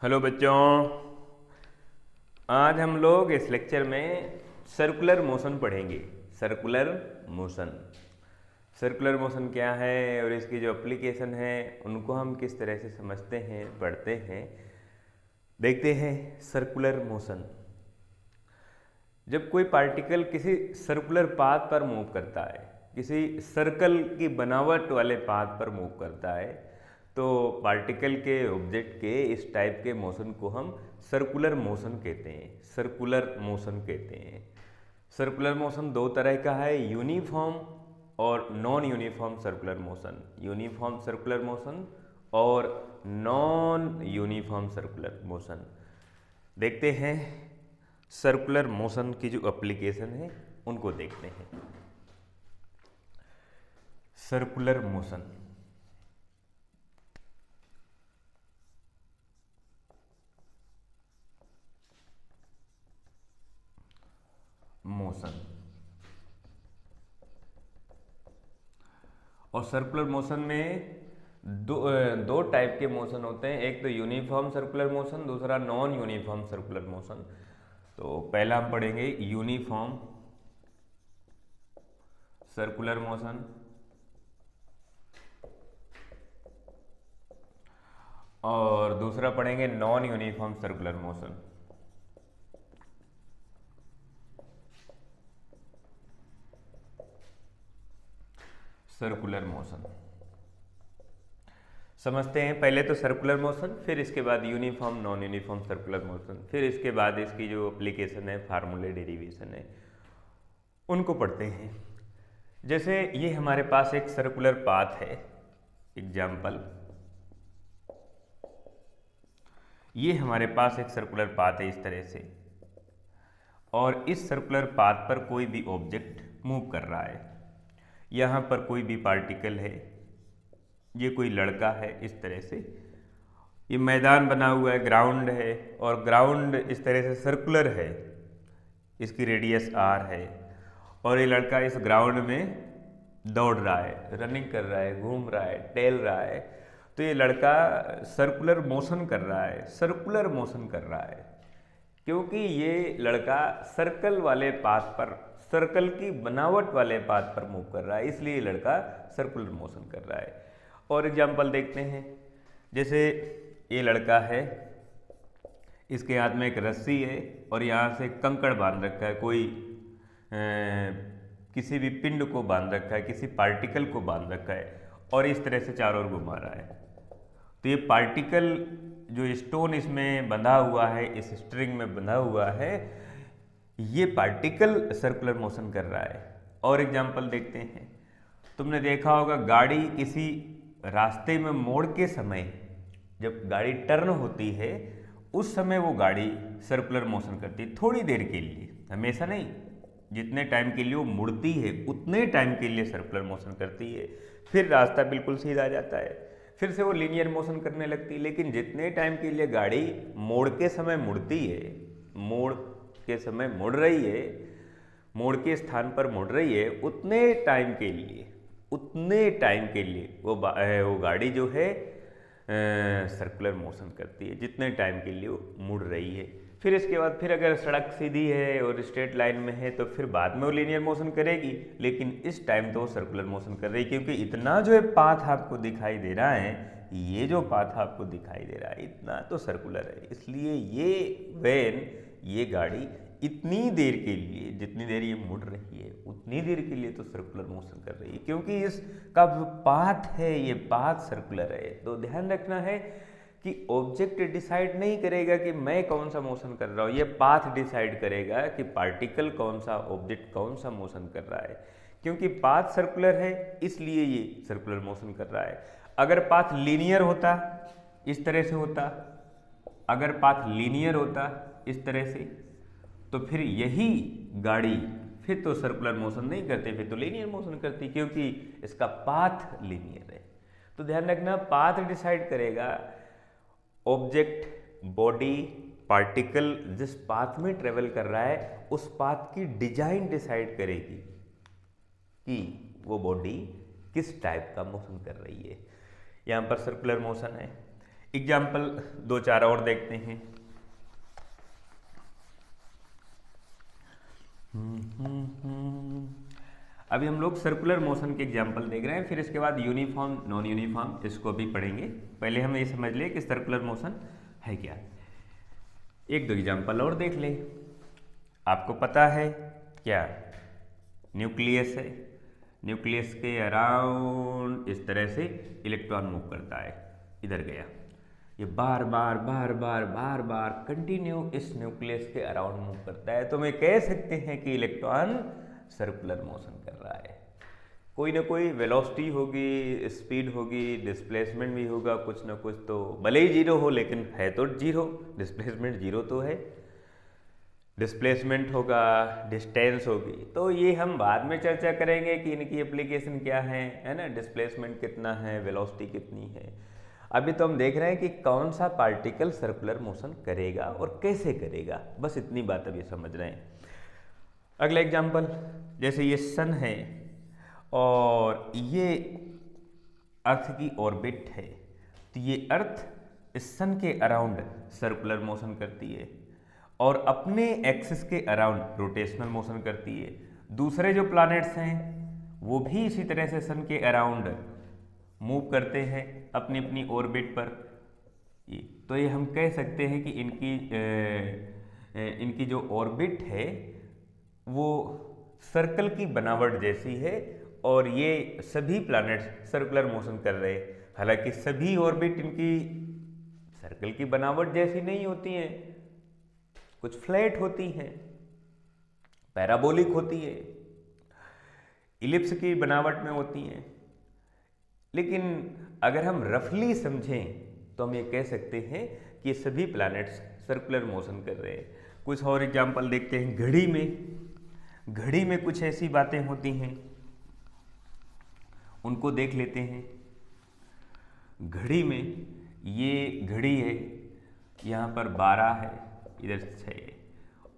Hello बच्चों। आज हम लोग इस लेक्चर में सर्कुलर मोशन पढ़ेंगे। सर्कुलर मोशन सर्कुलर मोशन क्या है और इसकी जो एप्लीकेशन है उनको हम किस तरह से समझते हैं, पढ़ते हैं, देखते हैं। सर्कुलर मोशन, जब कोई पार्टिकल किसी सर्कुलर पाथ पर मूव करता है, किसी सर्कल की बनावट वाले पाथ पर मूव करता है, तो पार्टिकल के ऑब्जेक्ट के इस टाइप के मोशन को हम सर्कुलर मोशन कहते हैं। सर्कुलर मोशन कहते हैं। सर्कुलर मोशन दो तरह का है, यूनिफॉर्म और non uniform circular motion. Uniform circular motion और नॉन यूनिफॉर्म सर्कुलर मोशन। देखते हैं सर्कुलर मोशन की जो एप्लीकेशन है उनको देखते हैं। सर्कुलर मोशन, मोशन और सर्कुलर मोशन में दो टाइप के मोशन होते हैं। एक तो यूनिफॉर्म सर्कुलर मोशन, दूसरा नॉन यूनिफॉर्म सर्कुलर मोशन। तो पहला हम पढ़ेंगे यूनिफॉर्म सर्कुलर मोशन और दूसरा पढ़ेंगे non uniform circular motion. Circular motion समझते हैं। पहले तो सर्कुलर मोशन, फिर इसके बाद uniform non uniform circular motion, फिर इसके बाद इसकी जो एप्लीकेशन है, फार्मूले, डेरिवेशन है, उनको पढ़ते हैं। जैसे ये हमारे पास एक सर्कुलर पाथ है, एग्जाम्पल ये हमारे पास एक सर्कुलर पाथ है इस तरह से, और इस सर्कुलर पाथ पर कोई भी ऑब्जेक्ट मूव कर रहा है। यहाँ पर कोई भी पार्टिकल है, ये कोई लड़का है इस तरह से। ये मैदान बना हुआ है, ग्राउंड है, और ग्राउंड इस तरह से सर्कुलर है, इसकी रेडियस r है, और ये लड़का इस ग्राउंड में दौड़ रहा है, रनिंग कर रहा है, घूम रहा है, टहल रहा है। तो ये लड़का सर्कुलर मोशन कर रहा है, सर्कुलर मोशन कर रहा है, क्योंकि ये लड़का सर्कल वाले पाथ पर, सर्कल की बनावट वाले पाथ पर मूव कर रहा है, इसलिए ये लड़का सर्कुलर मोशन कर रहा है। और एग्जाम्पल देखते हैं। जैसे ये लड़का है, इसके हाथ में एक रस्सी है और यहाँ से कंकड़ बांध रखा है, कोई किसी भी पिंड को बांध रखा है, किसी पार्टिकल को बांध रखा है, और इस तरह से चारों ओर घुमा रहा है। तो ये पार्टिकल जो स्टोन इसमें बंधा हुआ है, इस स्ट्रिंग में बंधा हुआ है, ये पार्टिकल सर्कुलर मोशन कर रहा है। और एग्जाम्पल देखते हैं। तुमने देखा होगा गाड़ी किसी रास्ते में मोड़ के समय, जब गाड़ी टर्न होती है उस समय वो गाड़ी सर्कुलर मोशन करती है, थोड़ी देर के लिए, हमेशा नहीं। जितने टाइम के लिए वो मुड़ती है उतने टाइम के लिए सर्कुलर मोशन करती है, फिर रास्ता बिल्कुल सीधा आ जाता है, फिर से वो लीनियर मोशन करने लगती है। लेकिन जितने टाइम के लिए गाड़ी मोड़ के समय मुड़ती है, मोड़ के समय मुड़ रही है, मोड़ के स्थान पर मुड़ रही है, उतने टाइम के लिए, उतने टाइम के लिए वो गाड़ी जो है सर्कुलर मोशन करती है, जितने टाइम के लिए वो मुड़ रही है। फिर इसके बाद फिर अगर सड़क सीधी है और स्ट्रेट लाइन में है तो फिर बाद में वो लीनियर मोशन करेगी, लेकिन इस टाइम तो वो सर्कुलर मोशन कर रही है, क्योंकि इतना जो है पाथ आपको दिखाई दे रहा है, ये जो पाथ आपको दिखाई दे रहा है इतना तो सर्कुलर है। इसलिए ये गाड़ी इतनी देर के लिए, जितनी देर ये मुड़ रही है उतनी देर के लिए तो सर्कुलर मोशन कर रही है, क्योंकि इसका जो पाथ है ये पाथ सर्कुलर है। तो ध्यान रखना है कि ऑब्जेक्ट डिसाइड नहीं करेगा कि मैं कौन सा मोशन कर रहा हूँ, ये पाथ डिसाइड करेगा कि पार्टिकल कौन सा, ऑब्जेक्ट कौन सा मोशन कर रहा है। क्योंकि पाथ सर्कुलर है इसलिए ये सर्कुलर मोशन कर रहा है। अगर पाथ लीनियर होता, इस तरह से होता, अगर पाथ लीनियर होता इस तरह से, तो फिर यही गाड़ी फिर तो सर्कुलर मोशन नहीं करती, फिर तो लीनियर मोशन करती, क्योंकि इसका पाथ लीनियर है। तो ध्यान रखना, पाथ डिसाइड करेगा, ऑब्जेक्ट, बॉडी, पार्टिकल जिस पाथ में ट्रेवल कर रहा है उस पाथ की डिजाइन डिसाइड करेगी कि वो बॉडी किस टाइप का मोशन कर रही है। यहाँ पर सर्कुलर मोशन है। एग्जाम्पल दो चार और देखते हैं। अभी हम लोग सर्कुलर मोशन के एग्जाम्पल देख रहे हैं, फिर इसके बाद यूनिफॉर्म नॉन यूनिफॉर्म इसको भी पढ़ेंगे। पहले हम ये समझ लें कि सर्कुलर मोशन है क्या। एक दो एग्जाम्पल और देख ले। आपको पता है क्या, न्यूक्लियस है, न्यूक्लियस के अराउंड इस तरह से इलेक्ट्रॉन मूव करता है, इधर गया, ये बार बार बार बार बार बार कंटिन्यू इस न्यूक्लियस के अराउंड मूव करता है, तो मैं कह सकते हैं कि इलेक्ट्रॉन सर्कुलर मोशन कर रहा है। कोई ना कोई वेलोसिटी होगी, स्पीड होगी, डिस्प्लेसमेंट भी होगा, कुछ ना कुछ तो, भले ही जीरो हो लेकिन है तो जीरो, डिस्प्लेसमेंट जीरो तो है, डिस्प्लेसमेंट होगा, डिस्टेंस होगी, तो ये हम बाद में चर्चा करेंगे कि इनकी एप्लीकेशन क्या है ना, डिस्प्लेसमेंट कितना है, वेलोसिटी कितनी है। अभी तो हम देख रहे हैं कि कौन सा पार्टिकल सर्कुलर मोशन करेगा और कैसे करेगा, बस इतनी बात अभी समझ रहे हैं। अगला एग्जाम्पल, जैसे ये सन है और ये अर्थ की ऑर्बिट है, तो ये अर्थ इस सन के अराउंड सर्कुलर मोशन करती है और अपने एक्सिस के अराउंड रोटेशनल मोशन करती है। दूसरे जो प्लैनेट्स हैं वो भी इसी तरह से सन के अराउंड मूव करते हैं अपनी अपनी ऑर्बिट पर। तो ये हम कह सकते हैं कि इनकी जो ऑर्बिट है वो सर्कल की बनावट जैसी है और ये सभी प्लैनेट्स सर्कुलर मोशन कर रहे हैं। हालांकि सभी ऑर्बिट इनकी सर्कल की बनावट जैसी नहीं होती हैं, कुछ फ्लैट होती हैं, पैराबोलिक होती है, इलिप्स की बनावट में होती हैं। लेकिन अगर हम रफली समझें तो हम ये कह सकते हैं कि ये सभी प्लैनेट्स सर्कुलर मोशन कर रहे हैं। कुछ और एग्जांपल देखते हैं। घड़ी में कुछ ऐसी बातें होती हैं, उनको देख लेते हैं। घड़ी में ये घड़ी है, यहाँ पर 12 है, इधर 6 है,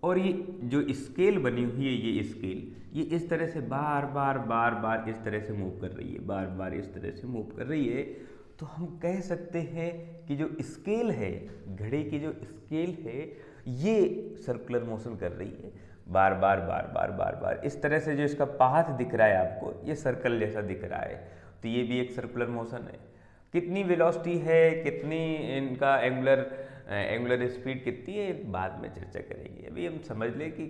और ये जो स्केल बनी हुई है, ये स्केल ये इस तरह से बार बार इस तरह से मूव कर रही है, बार बार इस तरह से मूव कर रही है। तो हम कह सकते हैं कि जो स्केल है, घड़ी की जो स्केल है, ये सर्कुलर मोशन कर रही है, बार बार इस तरह से। जो इसका पाथ दिख रहा है आपको, ये सर्कल जैसा दिख रहा है, तो ये भी एक सर्कुलर मोशन है। कितनी वेलोसिटी है, कितनी इनका एंगुलर स्पीड कितनी है, बाद में चर्चा करेंगे। अभी हम समझ लें कि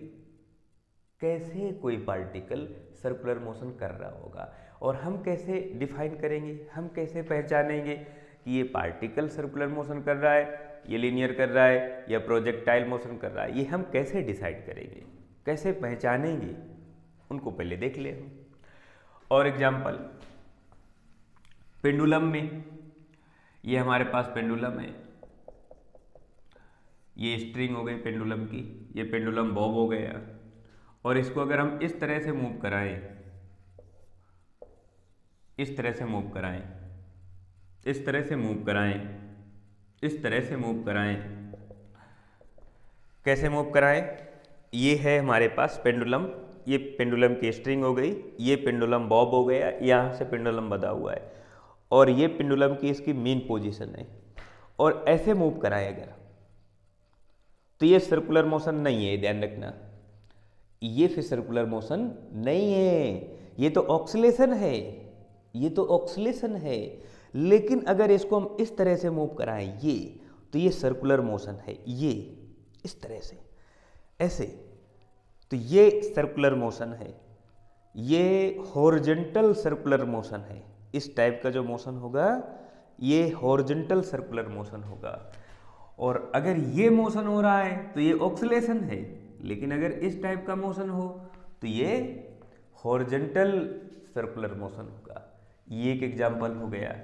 कैसे कोई पार्टिकल सर्कुलर मोशन कर रहा होगा और हम कैसे डिफाइन करेंगे, हम कैसे पहचानेंगे कि ये पार्टिकल सर्कुलर मोशन कर रहा है, ये लीनियर कर रहा है या प्रोजेक्टाइल मोशन कर रहा है, ये हम कैसे डिसाइड करेंगे, कैसे पहचानेंगे, उनको पहले देख ले हम। और एग्जाम्पल, पेंडुलम में, ये हमारे पास पेंडुलम है, ये स्ट्रिंग हो गई पेंडुलम की, ये पेंडुलम बॉब हो गया, और इसको अगर हम इस तरह से मूव कराएं, इस तरह से मूव कराएं, इस तरह से मूव कराएं, इस तरह से मूव कराएं, कैसे मूव कराएं? ये है हमारे पास पेंडुलम, ये पेंडुलम की स्ट्रिंग हो गई, ये पेंडुलम बॉब हो गया, यहाँ से पेंडुलम बंधा हुआ है, और ये पेंडुलम की इसकी मेन पोजीशन है, और ऐसे मूव कराएं अगर, तो ये सर्कुलर मोशन नहीं है, ध्यान रखना, ये फिर सर्कुलर मोशन नहीं है, ये तो ऑक्सीलेशन है, ये तो ऑक्सीलेशन है। लेकिन अगर इसको हम इस तरह से मूव कराएं, ये, तो ये सर्कुलर मोशन है, ये इस तरह से, ऐसे, तो ये सर्कुलर मोशन है, ये हॉरिजॉन्टल सर्कुलर मोशन है। इस टाइप का जो मोशन होगा ये हॉरिजॉन्टल सर्कुलर मोशन होगा। और अगर ये मोशन हो रहा है तो ये ऑक्सीलेशन है, लेकिन अगर इस टाइप का मोशन हो तो ये हॉरिजॉन्टल सर्कुलर मोशन होगा। ये एक एग्जाम्पल हो गया।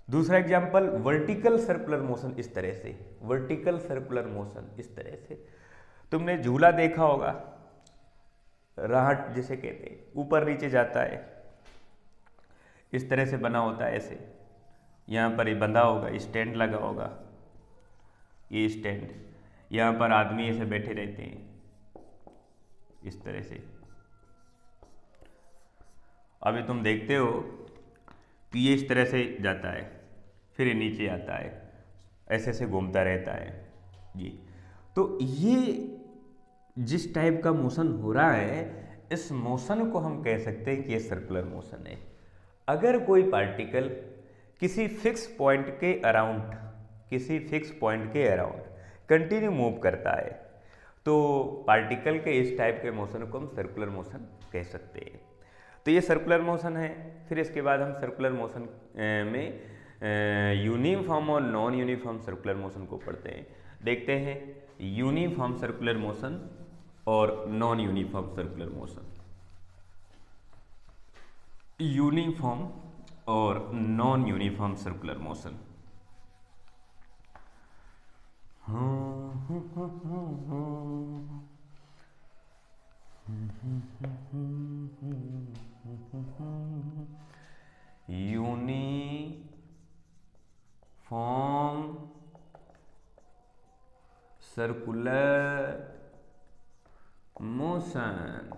दूसरा एग्जाम्पल, वर्टिकल सर्कुलर मोशन, इस तरह से, वर्टिकल सर्कुलर मोशन इस तरह से। तुमने झूला देखा होगा, राहट जिसे कहते हैं, ऊपर नीचे जाता है, इस तरह से बना होता है, ऐसे यहाँ पर ये बंधा होगा, स्टैंड लगा होगा, ये स्टैंड, यहाँ पर आदमी ऐसे बैठे रहते हैं इस तरह से। अभी तुम देखते हो कि ये इस तरह से जाता है, फिर ये नीचे आता है, ऐसे ऐसे घूमता रहता है जी। तो ये जिस टाइप का मोशन हो रहा है, इस मोशन को हम कह सकते हैं कि ये सर्कुलर मोशन है। अगर कोई पार्टिकल किसी फिक्स पॉइंट के अराउंड कंटिन्यू मूव करता है, तो पार्टिकल के इस टाइप के मोशन को हम सर्कुलर मोशन कह सकते हैं। तो ये सर्कुलर मोशन है। फिर इसके बाद हम सर्कुलर मोशन में यूनिफॉर्म और नॉन यूनिफॉर्म सर्कुलर मोशन को पढ़ते हैं। देखते हैं यूनिफॉर्म सर्कुलर मोशन और non uniform circular motion. Uniform और non uniform circular motion. Uniform circular motion.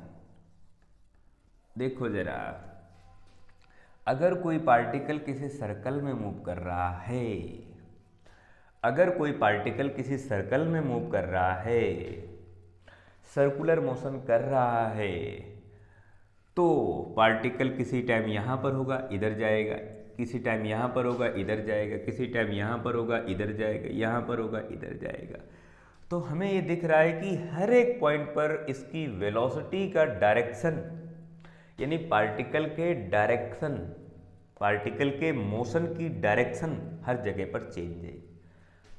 देखो जरा, अगर कोई पार्टिकल किसी सर्कल में मूव कर रहा है, सर्कुलर मोशन कर रहा है, तो पार्टिकल किसी टाइम यहाँ पर होगा, इधर जाएगा, किसी टाइम यहाँ पर होगा, इधर जाएगा, किसी टाइम यहाँ पर होगा, इधर जाएगा, यहाँ पर होगा, इधर जाएगा। तो हमें ये दिख रहा है कि हर एक पॉइंट पर इसकी वेलोसिटी का डायरेक्शन, यानी पार्टिकल के मोशन की डायरेक्शन हर जगह पर चेंज है।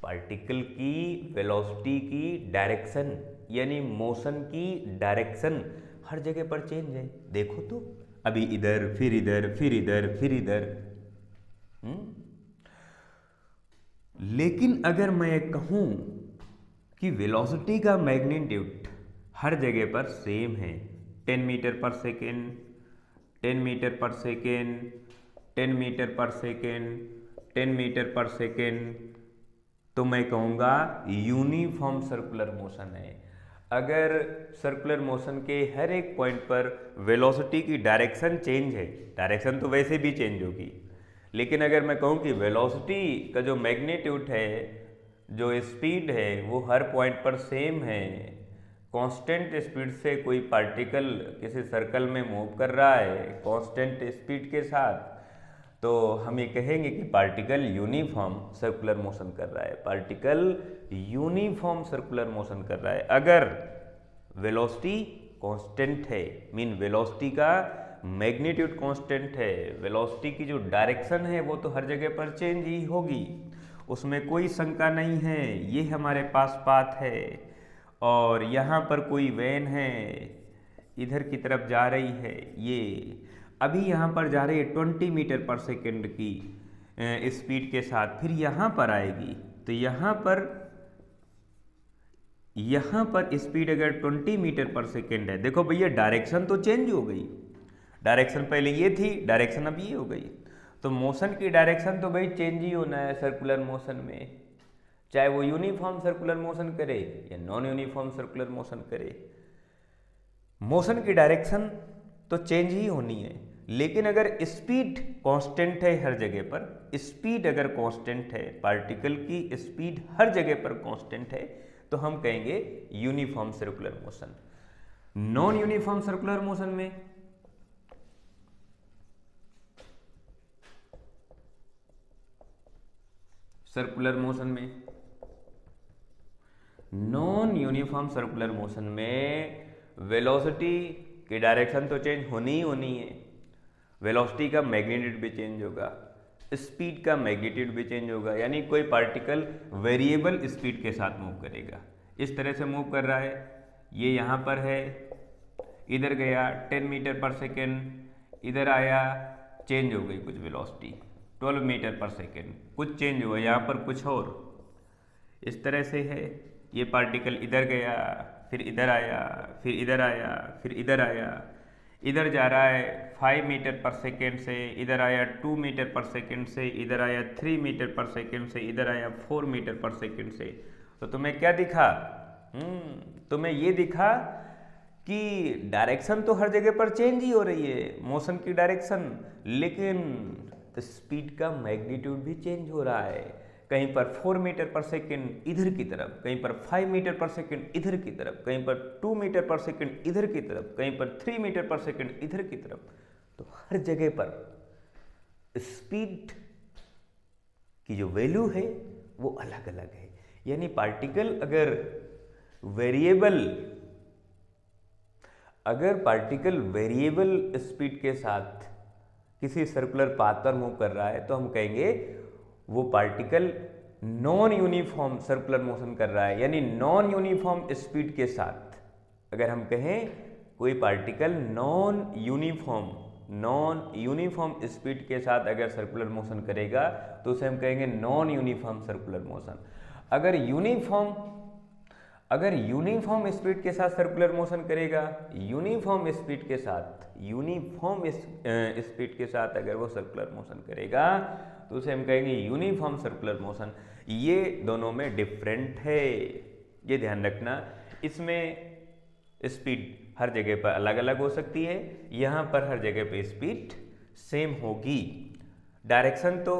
पार्टिकल की वेलोसिटी की डायरेक्शन यानी मोशन की डायरेक्शन हर जगह पर चेंज है। देखो तो, अभी इधर, फिर इधर, फिर इधर, फिर इधर। लेकिन अगर मैं कहूं कि वेलोसिटी का मैग्नीट्यूड हर जगह पर सेम है, 10 मीटर पर सेकेंड, 10 मीटर पर सेकेंड, 10 मीटर पर सेकेंड, 10 मीटर पर सेकेंड, तो मैं कहूँगा यूनिफॉर्म सर्कुलर मोशन है। अगर सर्कुलर मोशन के हर एक पॉइंट पर वेलोसिटी की डायरेक्शन चेंज है, डायरेक्शन तो वैसे भी चेंज होगी, लेकिन अगर मैं कहूँ कि वेलोसिटी का जो मैग्नीट्यूड है, जो स्पीड है, वो हर पॉइंट पर सेम है, कांस्टेंट स्पीड से कोई पार्टिकल किसी सर्कल में मूव कर रहा है कांस्टेंट स्पीड के साथ, तो हम ये कहेंगे कि पार्टिकल यूनिफॉर्म सर्कुलर मोशन कर रहा है। पार्टिकल यूनिफॉर्म सर्कुलर मोशन कर रहा है। अगर वेलोसिटी कांस्टेंट है, मीन वेलोसिटी का मैग्नीट्यूड कांस्टेंट है, वेलोसिटी की जो डायरेक्शन है वो तो हर जगह पर चेंज ही होगी, उसमें कोई शंका नहीं है। ये हमारे पास पाथ है और यहाँ पर कोई वैन है, इधर की तरफ जा रही है, ये अभी यहाँ पर जा रही है 20 मीटर पर सेकेंड की स्पीड के साथ, फिर यहाँ पर आएगी, तो यहाँ पर स्पीड अगर 20 मीटर पर सेकेंड है, देखो भैया डायरेक्शन तो चेंज हो गई, डायरेक्शन पहले ये थी, डायरेक्शन अब ये हो गई, तो मोशन की डायरेक्शन तो भाई चेंज ही होना है सर्कुलर मोशन में, चाहे वो यूनिफॉर्म सर्कुलर मोशन करे या नॉन यूनिफॉर्म सर्कुलर मोशन करे, मोशन की डायरेक्शन तो चेंज ही होनी है। लेकिन अगर स्पीड कांस्टेंट है हर जगह पर, स्पीड अगर कांस्टेंट है, पार्टिकल की स्पीड हर जगह पर कांस्टेंट है, तो हम कहेंगे uniform circular motion. Non uniform circular motion में नॉन यूनिफॉर्म सर्कुलर मोशन में वेलोसिटी की डायरेक्शन तो चेंज होनी ही होनी है, वेलोसिटी का मैग्नीट्यूड भी चेंज होगा, स्पीड का मैग्नीट्यूड भी चेंज होगा, यानी कोई पार्टिकल वेरिएबल स्पीड के साथ मूव करेगा। इस तरह से मूव कर रहा है, ये यहाँ पर है, इधर गया 10 मीटर पर सेकेंड, इधर आया, चेंज हो गई कुछ वेलोसिटी 12 मीटर पर सेकेंड, कुछ चेंज हुआ, यहाँ पर कुछ और, इस तरह से है। ये पार्टिकल इधर गया, फिर इधर आया, फिर इधर आया, फिर इधर आया, इधर जा रहा है 5 मीटर पर सेकेंड से, इधर आया 2 मीटर पर सेकेंड से, इधर आया 3 मीटर पर सेकेंड से, इधर आया 4 मीटर पर सेकेंड से। तो तुम्हें क्या दिखा? तुम्हें ये दिखा कि डायरेक्शन तो हर जगह पर चेंज ही हो रही है, मोशन की डायरेक्शन, लेकिन स्पीड का मैग्नीट्यूड भी चेंज हो रहा है। कहीं पर 4 मीटर पर सेकेंड इधर की तरफ, कहीं पर 5 मीटर पर सेकेंड इधर की तरफ, कहीं पर 2 मीटर पर सेकेंड इधर की तरफ, कहीं पर 3 मीटर पर सेकेंड इधर की तरफ। तो हर जगह पर स्पीड की जो वैल्यू है वो अलग अलग है। यानी पार्टिकल अगर वेरिएबल स्पीड के साथ किसी सर्कुलर पाथ पर मूव कर रहा है तो हम कहेंगे वो particle non uniform circular motion कर रहा है। यानी नॉन यूनिफॉर्म स्पीड के साथ अगर हम कहें कोई पार्टिकल नॉन यूनिफॉर्म स्पीड के साथ अगर सर्कुलर मोशन करेगा तो उसे हम कहेंगे नॉन यूनिफॉर्म सर्कुलर मोशन। अगर यूनिफॉर्म स्पीड के साथ सर्कुलर मोशन करेगा, यूनिफॉर्म स्पीड के साथ अगर वो सर्कुलर मोशन करेगा तो उसे हम कहेंगे यूनिफॉर्म सर्कुलर मोशन। ये दोनों में डिफरेंट है, ये ध्यान रखना। इसमें स्पीड हर जगह पर अलग अलग हो सकती है, यहाँ पर हर जगह पे स्पीड सेम होगी। डायरेक्शन तो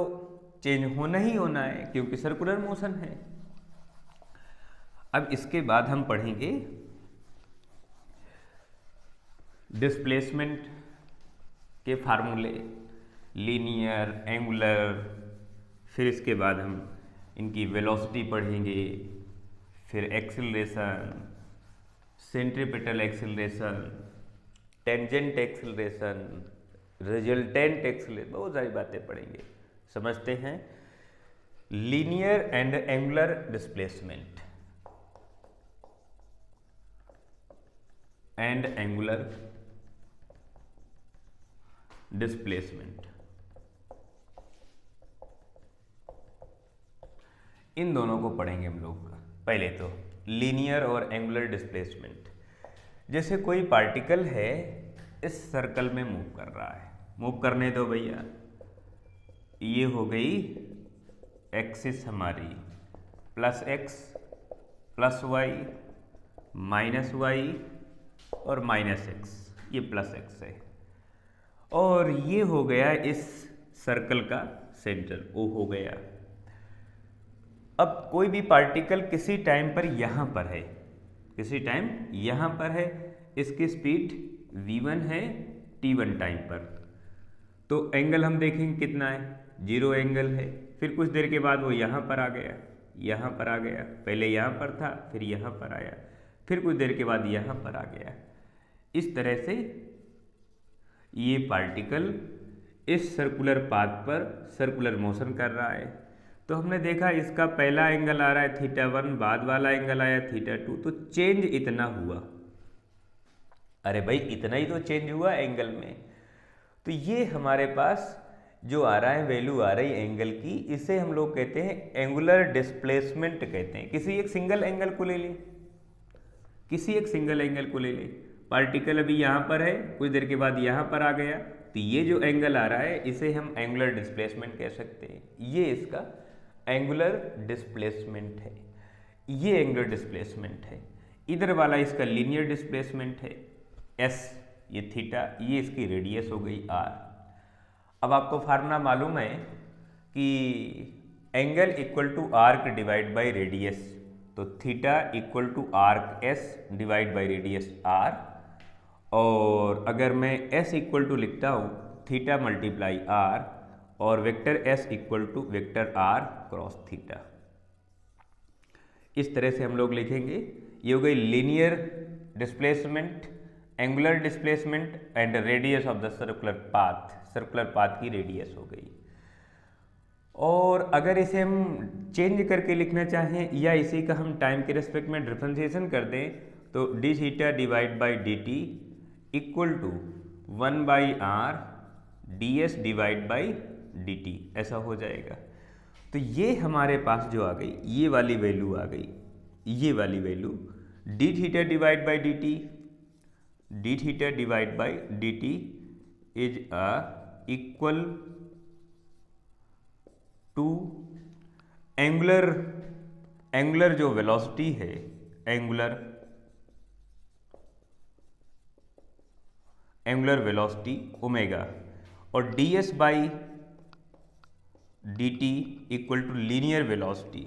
चेंज होना ही होना है क्योंकि सर्कुलर मोशन है। अब इसके बाद हम पढ़ेंगे डिस्प्लेसमेंट के फार्मूले, लीनियर, एंगुलर, फिर इसके बाद हम इनकी वेलोसिटी पढ़ेंगे, फिर acceleration, centripetal acceleration, tangent acceleration, resultant acceleration, बहुत सारी बातें पढ़ेंगे। समझते हैं linear and angular displacement and angular displacement. इन दोनों को पढ़ेंगे हम लोग। पहले तो लीनियर और एंगुलर डिस्प्लेसमेंट। जैसे कोई पार्टिकल है इस सर्कल में मूव कर रहा है, मूव करने दो भैया। ये हो गई एक्सिस हमारी, plus x plus y minus y और माइनस एक्स, ये प्लस एक्स है। और ये हो गया इस सर्कल का सेंटर, ओ हो गया। अब कोई भी पार्टिकल किसी टाइम पर यहाँ पर है, किसी टाइम यहाँ पर है, इसकी स्पीड v1 है t1 टाइम पर, तो एंगल हम देखेंगे कितना है, 0 एंगल है। फिर कुछ देर के बाद वो यहाँ पर आ गया, यहाँ पर आ गया, पहले यहाँ पर था फिर यहाँ पर आया, फिर कुछ देर के बाद यहाँ पर आ गया। इस तरह से ये पार्टिकल इस सर्कुलर पाथ पर सर्कुलर मोशन कर रहा है। तो हमने देखा इसका पहला एंगल आ रहा है θ1, बाद वाला एंगल आया θ2, तो चेंज इतना हुआ। अरे भाई इतना ही तो चेंज हुआ एंगल में। तो ये हमारे पास जो आ रहा है, वैल्यू आ रही है एंगल की, इसे हम लोग कहते हैं एंगुलर डिस्प्लेसमेंट कहते हैं। किसी एक सिंगल एंगल को ले लें, किसी एक सिंगल एंगल को ले लें, पार्टिकल अभी यहाँ पर है, कुछ देर के बाद यहाँ पर आ गया, तो ये जो एंगल आ रहा है इसे हम एंगुलर डिस्प्लेसमेंट कह सकते हैं। ये इसका एंगुलर डिस्प्लेसमेंट है, ये एंगुलर डिस्प्लेसमेंट है। इधर वाला इसका लीनियर डिस्प्लेसमेंट है, एस, ये थीटा, ये इसकी रेडियस हो गई आर। अब आपको फार्मूला मालूम है कि angle equal to arc divide by radius, तो theta equal to arc S divide by radius R. और अगर मैं एस इक्वल टू लिखता हूँ थीटा मल्टीप्लाई आर, और vector S equal to vector R cross theta, इस तरह से हम लोग लिखेंगे। ये हो गई linear displacement, angular displacement and radius of the circular path, circular path की रेडियस हो गई। और अगर इसे हम चेंज करके लिखना चाहें या इसी का हम टाइम के रेस्पेक्ट में डिफरेंशिएशन कर दें, तो d theta divide by D T equal to 1 by r d s divide by D T, ऐसा हो जाएगा। तो ये हमारे पास जो आ गई, ये वाली वैल्यू आ गई, ये वाली value d theta divide by D t, d theta divide by D t is equal to angular जो वेलोसिटी है, एंगुलर वेलोसिटी ओमेगा, और ds by dt equal to linear velocity,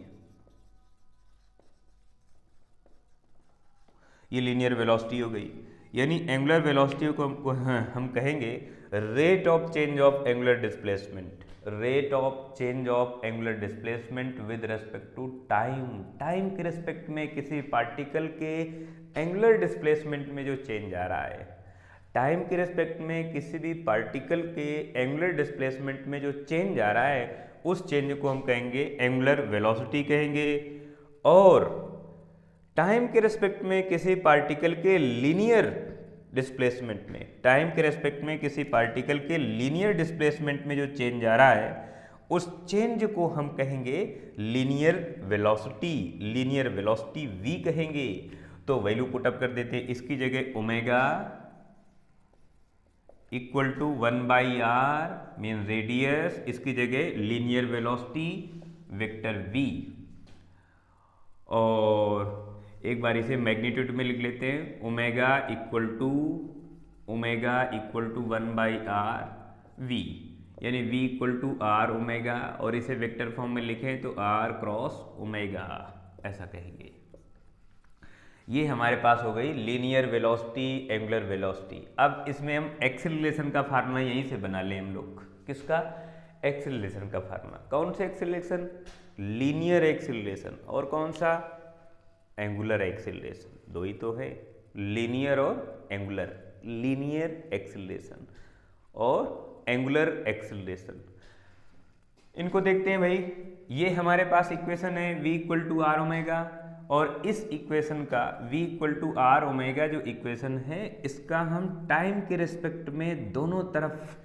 ये लीनियर वेलोसिटी हो गई। यानी एंगुलर वेलोसिटी को हम कहेंगे rate of change of angular displacement, rate of change of angular displacement with respect to time, time के respect में किसी पार्टिकल के एंगुलर डिस्प्लेसमेंट में जो चेंज आ रहा है, टाइम के रेस्पेक्ट में किसी भी पार्टिकल के एंगुलर डिस्प्लेसमेंट में जो चेंज आ रहा है उस चेंज को हम कहेंगे एंगुलर वेलोसिटी कहेंगे। और टाइम के रेस्पेक्ट में किसी पार्टिकल के लीनियर डिस्प्लेसमेंट में, टाइम के रेस्पेक्ट में किसी पार्टिकल के लीनियर डिस्प्लेसमेंट में जो चेंज आ रहा है उस चेंज को हम कहेंगे linear velocity, linear velocity v कहेंगे। तो वैल्यू पुट अप कर देते हैं, इसकी जगह omega equal to 1/r mean radius, इसकी जगह लीनियर वेलोसिटी वेक्टर v, और एक बार इसे मैग्नीट्यूड में लिख लेते हैं, omega equal to 1/r v, यानी v equal to r omega, और इसे वेक्टर फॉर्म में लिखें तो r क्रॉस ओमेगा, ऐसा कहेंगे। ये हमारे पास हो गई लीनियर वेलोसिटी, एंगुलर वेलोसिटी। अब इसमें हम एक्सेलरेशन का फार्मूला यहीं से बना लें हम लोग, किसका? एक्सेलरेशन का फार्मूला। कौन सा एक्सेलरेशन? Linear acceleration. और कौन सा? Angular acceleration. दो ही तो है, लीनियर और एंगुलर, लीनियर एक्सेलरेशन और एंगुलर एक्सेलरेशन। इनको देखते हैं भाई। ये हमारे पास इक्वेशन है v equal to are omega, और इस इक्वेशन का v equal to are omega जो इक्वेशन है इसका हम टाइम के रिस्पेक्ट में दोनों तरफ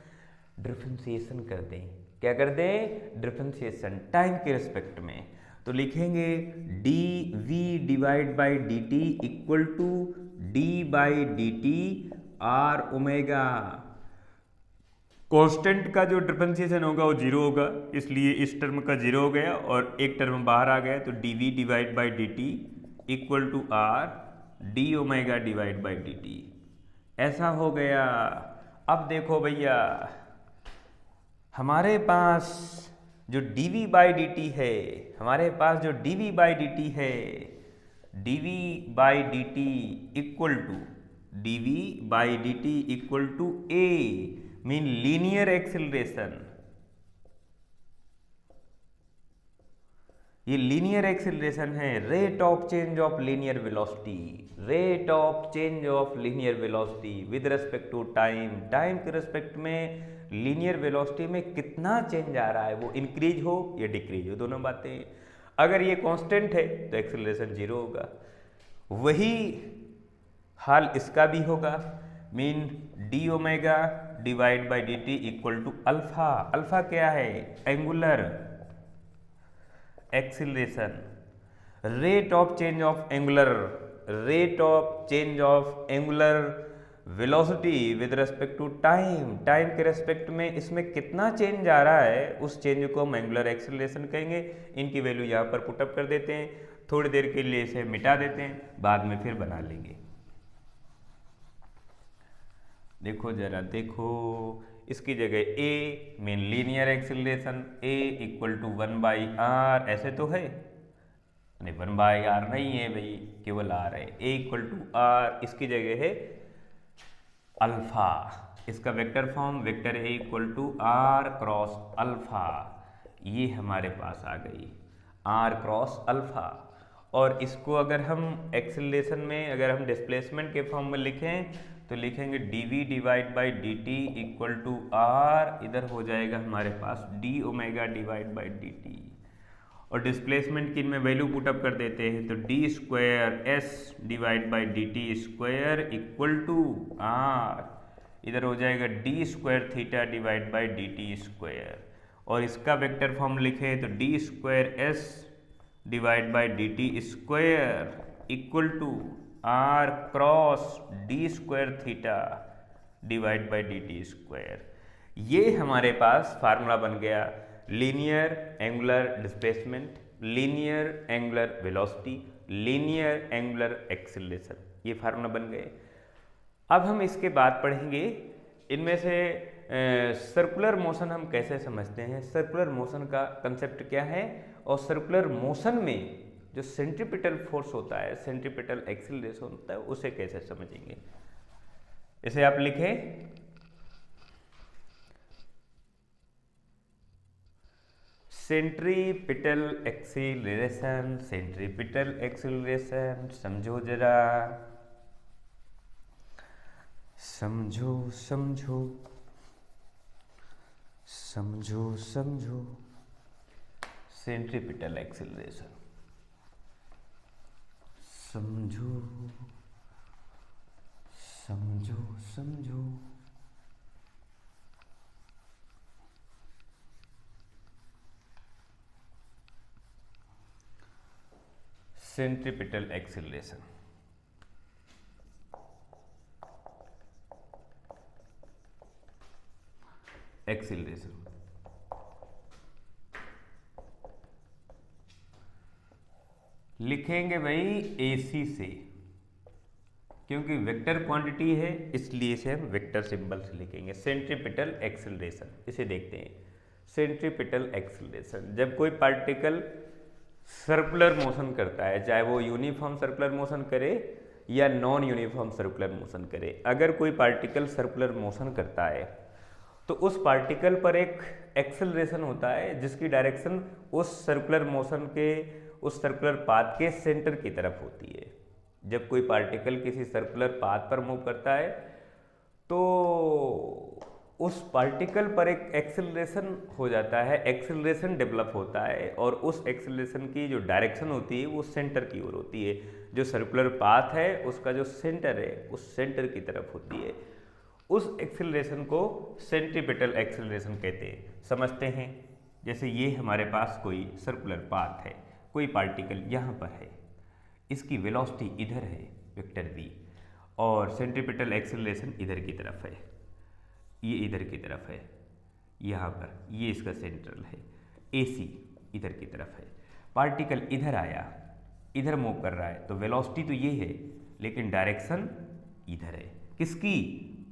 डिफरेंशिएशन कर दें। क्या कर दें? डिफरेंशिएशन टाइम के रिस्पेक्ट में। तो लिखेंगे D we divide by D T equal to d by D t r omega. Constant का जो डिफरेंशिएशन होगा वो जीरो होगा, इसलिए इस टर्म का जीरो हो गया और एक टर्म बाहर आ गया, तो D we divide by D T equal to R D omega divide by D T, ऐसा हो गया। अब देखो भैया, हमारे पास जो D V by D T है, हमारे पास जो D V by D T है, D V by D T equal to D V by D T equal to a mean linear acceleration. ये लीनियर एक्सेलरेशन है, rate of change of linear velocity, rate of change of linear velocity with respect to time, time के respect में linear velocity में कितना change आ रहा है, वो increase हो या डिक्रीज हो, दोनों बातें। अगर ये कांस्टेंट है तो एक्सेलरेशन जीरो होगा, वही हाल इसका भी होगा, mean d omega divide by D T equal to alpha. Alpha क्या है? Angular acceleration, rate of change of angular, rate of change of angular velocity with respect to time, time के respect में इसमें कितना चेंज आ रहा है उस change को हम एंगुलर एक्सेलरेशन कहेंगे। इनकी वैल्यू यहाँ पर पुटअप कर देते हैं, थोड़ी देर के लिए इसे मिटा देते हैं, बाद में फिर बना लेंगे। देखो जरा, देखो इसकी जगह a mean linear acceleration, a equal to 1/r, ऐसे तो है नहीं, 1/r नहीं है भाई, केवल r है, a इक्वल टू r, इसकी जगह है अल्फा, इसका vector form vector a equal to r cross alpha, ये हमारे पास आ गई r क्रॉस अल्फा। और इसको अगर हम एक्सेलरेशन में, अगर हम डिस्प्लेसमेंट के फॉर्म में लिखें तो लिखेंगे D we divide by D T equal to R, इधर हो जाएगा हमारे पास D omega divide by D T, और डिस्प्लेसमेंट की इनमें वैल्यू पुटअप कर देते हैं, तो D square S divide by D T square equal to R, इधर हो जाएगा D square theta divide by D T square, और इसका वेक्टर फॉर्म लिखे तो D square S divide by D T square equal to r cross d square theta divide by D T square. ये हमारे पास फार्मूला बन गया linear angular displacement, linear angular velocity, linear angular acceleration, ये formula बन गए। अब हम इसके बाद पढ़ेंगे इनमें से सर्कुलर मोशन हम कैसे समझते हैं, सर्कुलर मोशन का कंसेप्ट क्या है, और सर्कुलर मोशन में जो सेंट्रीपिटल फोर्स होता है, सेंट्रीपिटल एक्सीलरेशन होता है, उसे कैसे समझेंगे। इसे आप लिखें सेंट्रीपिटल एक्सीलरेशन, सेंट्रीपिटल एक्सीलरेशन, समझो जरा, समझो समझो समझो समझो, सेंट्रीपिटल एक्सीलरेशन समझो समझो समझो। सेंट्रीपिटल एक्सीलरेशन, एक्सीलरेशन लिखेंगे भाई AC से, क्योंकि वेक्टर क्वांटिटी है इसलिए इसे हम वेक्टर सिंबल से लिखेंगे। सेंट्रीपिटल एक्सीलरेशन, इसे देखते हैं। सेंट्रीपिटल एक्सीलरेशन, जब कोई पार्टिकल सर्कुलर मोशन करता है, चाहे वो यूनिफॉर्म सर्कुलर मोशन करे या नॉन यूनिफॉर्म सर्कुलर मोशन करे, अगर कोई पार्टिकल सर्कुलर मोशन करता है तो उस पार्टिकल पर एक एक्सेलरेशन होता है जिसकी डायरेक्शन उस सर्कुलर मोशन के, उस सर्कुलर पाथ के सेंटर की तरफ होती है। जब कोई पार्टिकल किसी सर्कुलर पाथ पर मूव करता है तो उस पार्टिकल पर एक एक्सेलरेशन हो जाता है, एक्सेलरेशन डेवलप होता है, और उस एक्सेलरेशन की जो डायरेक्शन होती है वो सेंटर की ओर होती है। जो सर्कुलर पाथ है उसका जो सेंटर है उस सेंटर की तरफ होती है। उस एक्सेलरेशन को सेंट्रीपिटल एक्सेलरेशन कहते हैं। समझते हैं, जैसे ये हमारे पास कोई सर्कुलर पाथ है, कोई पार्टिकल यहाँ पर है, इसकी वेलोसिटी इधर है वेक्टर v, और सेंट्रीपिटल एक्सेलरेशन इधर की तरफ है, ये इधर की तरफ है, यहाँ पर ये इसका सेंट्रल है, AC इधर की तरफ है। पार्टिकल इधर आया, इधर मूव कर रहा है, तो वेलोसिटी तो ये है लेकिन डायरेक्शन इधर है। किसकी?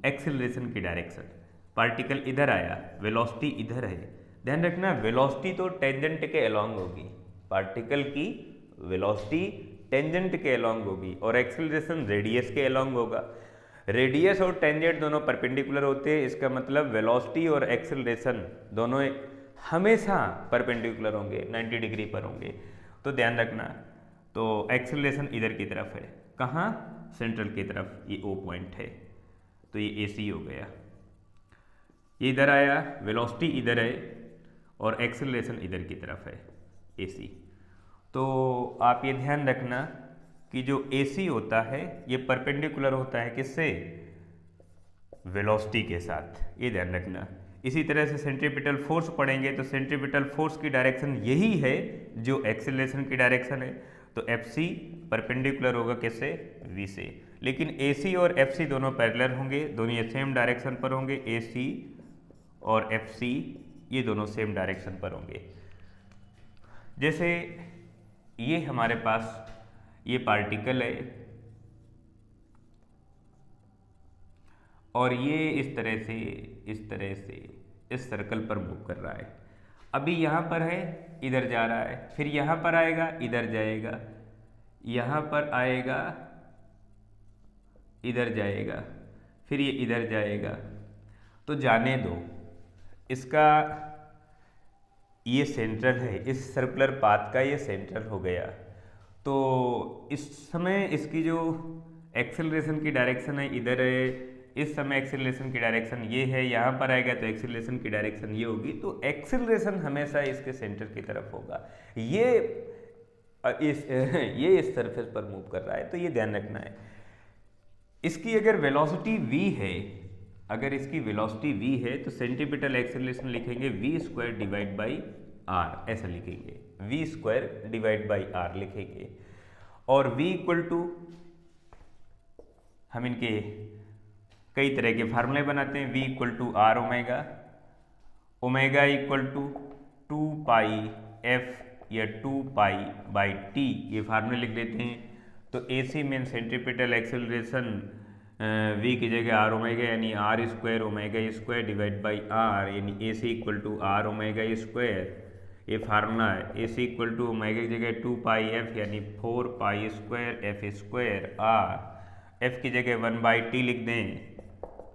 एक्सेलरेशन की डायरेक्शन। पार्टिकल इधर आया, वेलोसिटी इधर है। ध्यान रखना, वेलोसिटी तो टेंजेंट के अलोंग होगी, पार्टिकल की वेलोसिटी टेंजेंट के अलोंग होगी और एक्सेलरेशन रेडियस के अलोंग होगा। रेडियस और टेंजेंट दोनों परपेंडिकुलर होते हैं, इसका मतलब वेलोसिटी और एक्सेलरेशन दोनों हमेशा परपेंडिकुलर होंगे, 90 डिग्री पर होंगे। तो ध्यान रखना, तो एक्सेलरेशन इधर की तरफ है, कहाँ? सेंट्रल की तरफ, ये O पॉइंट है, तो ये AC हो गया। ये इधर आया, वेलोसिटी इधर है और एक्सेलरेशन इधर की तरफ है, AC। तो आप ये ध्यान रखना कि जो AC होता है ये परपेंडिकुलर होता है किससे? वेलोसिटी के साथ, ये ध्यान रखना। इसी तरह से सेंट्रीपिटल फोर्स पढ़ेंगे तो सेंट्रीपिटल फोर्स की डायरेक्शन यही है जो एक्सेलरेशन की डायरेक्शन है, तो FC परपेंडिकुलर होगा किससे? V से। लेकिन AC और FC दोनों पैरेलल होंगे, दोनों ये सेम डायरेक्शन पर होंगे, AC और FC ये दोनों सेम डायरेक्शन पर होंगे। जैसे ये हमारे पास ये पार्टिकल है और ये इस तरह से इस सर्कल पर मूव कर रहा है। अभी यहाँ पर है, इधर जा रहा है, फिर यहाँ पर आएगा, इधर जाएगा, यहाँ पर आएगा, इधर जाएगा, फिर ये इधर जाएगा। तो जाने दो, इसका ये सेंट्रल है, इस सर्कुलर पाथ का ये सेंट्रल हो गया। तो इस समय इसकी जो एक्सेलरेशन की डायरेक्शन है इधर है, इस समय एक्सेलरेशन की डायरेक्शन ये है, यहाँ पर आएगा तो एक्सेलरेशन की डायरेक्शन ये होगी। तो एक्सेलरेशन हमेशा इसके सेंटर की तरफ होगा। ये इस सरफेस पर मूव कर रहा है, तो ये ध्यान रखना है। इसकी अगर वेलोसिटी v है, अगर इसकी वेलोसिटी v है तो सेंटीपिटल एक्सेलरेशन लिखेंगे v² डिवाइड बाई r, ऐसा लिखेंगे, v² डिवाइड बाई r लिखेंगे। और v इक्वल टू, हम इनके कई तरह के फार्मूले बनाते हैं, v equal to r omega, omega equal to 2 pi f या 2 पाई बाई t, ये फार्मूले लिख लेते हैं। तो AC mean centripetal acceleration V की जगह आर ओमेगा यानी R square omega square divide by R यानी A C equal to are omega square. ये फार्मूला है, A C equal to omega की जगह 2 पाई एफ यानी 4 pi square F square R. F की जगह 1/t लिख दें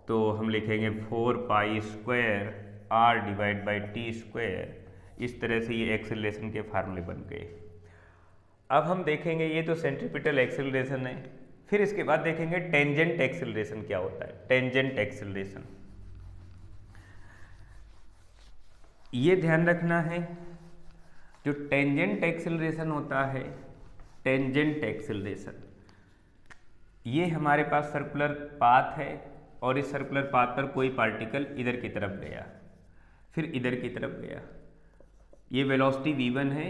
तो हम लिखेंगे 4 pi square R divide by T square. इस तरह से ये एक्सेलरेशन के फार्मूले बन गए। अब हम देखेंगे, ये तो सेंट्रीपिटल एक्सेलरेशन है, फिर इसके बाद देखेंगे टेंजेंट एक्सेलरेशन क्या होता है। टेंजेंट एक्सेलरेशन, ये ध्यान रखना है, जो टेंजेंट एक्सेलरेशन होता है, टेंजेंट एक्सेलरेशन, ये हमारे पास सर्कुलर पाथ है और इस सर्कुलर पाथ पर कोई पार्टिकल इधर की तरफ गया, फिर इधर की तरफ गया। ये वेलोसिटी v1 है,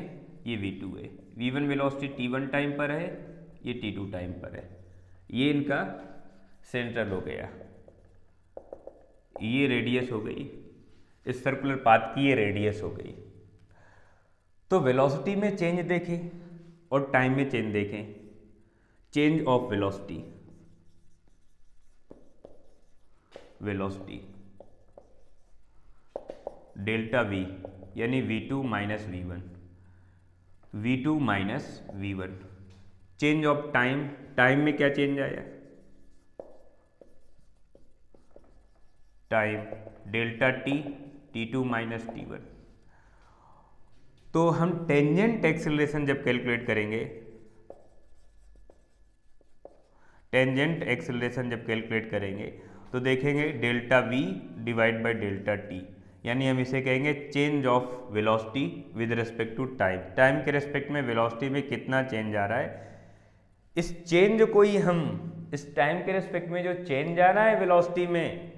ये v2 है। v1 वेलोसिटी t1 टाइम पर है, ये t2 टाइम पर है। ये इनका सेंट्रल हो गया, ये रेडियस हो गई, इस सर्कुलर पाथ की ये रेडियस हो गई। तो वेलोसिटी में चेंज देखें और टाइम में चेंज देखें। Change of velocity, velocity delta v यानी v2 minus v1, v2 minus v1। Change of time, time में क्या चेंज आया, time delta t, t2 minus t1। तो हम टेंजेंट एक्सेलरेशन जब कैलकुलेट करेंगे, टेंजेंट एक्सेलरेशन जब कैलकुलेट करेंगे तो देखेंगे delta v divide by delta t, यानी हम इसे कहेंगे change of velocity with respect to time. Time के रिस्पेक्ट में वेलोसिटी में कितना चेंज आ रहा है, इस चेंज को ही हम, इस टाइम के रिस्पेक्ट में जो चेंज आ रहा है वेलोसिटी में,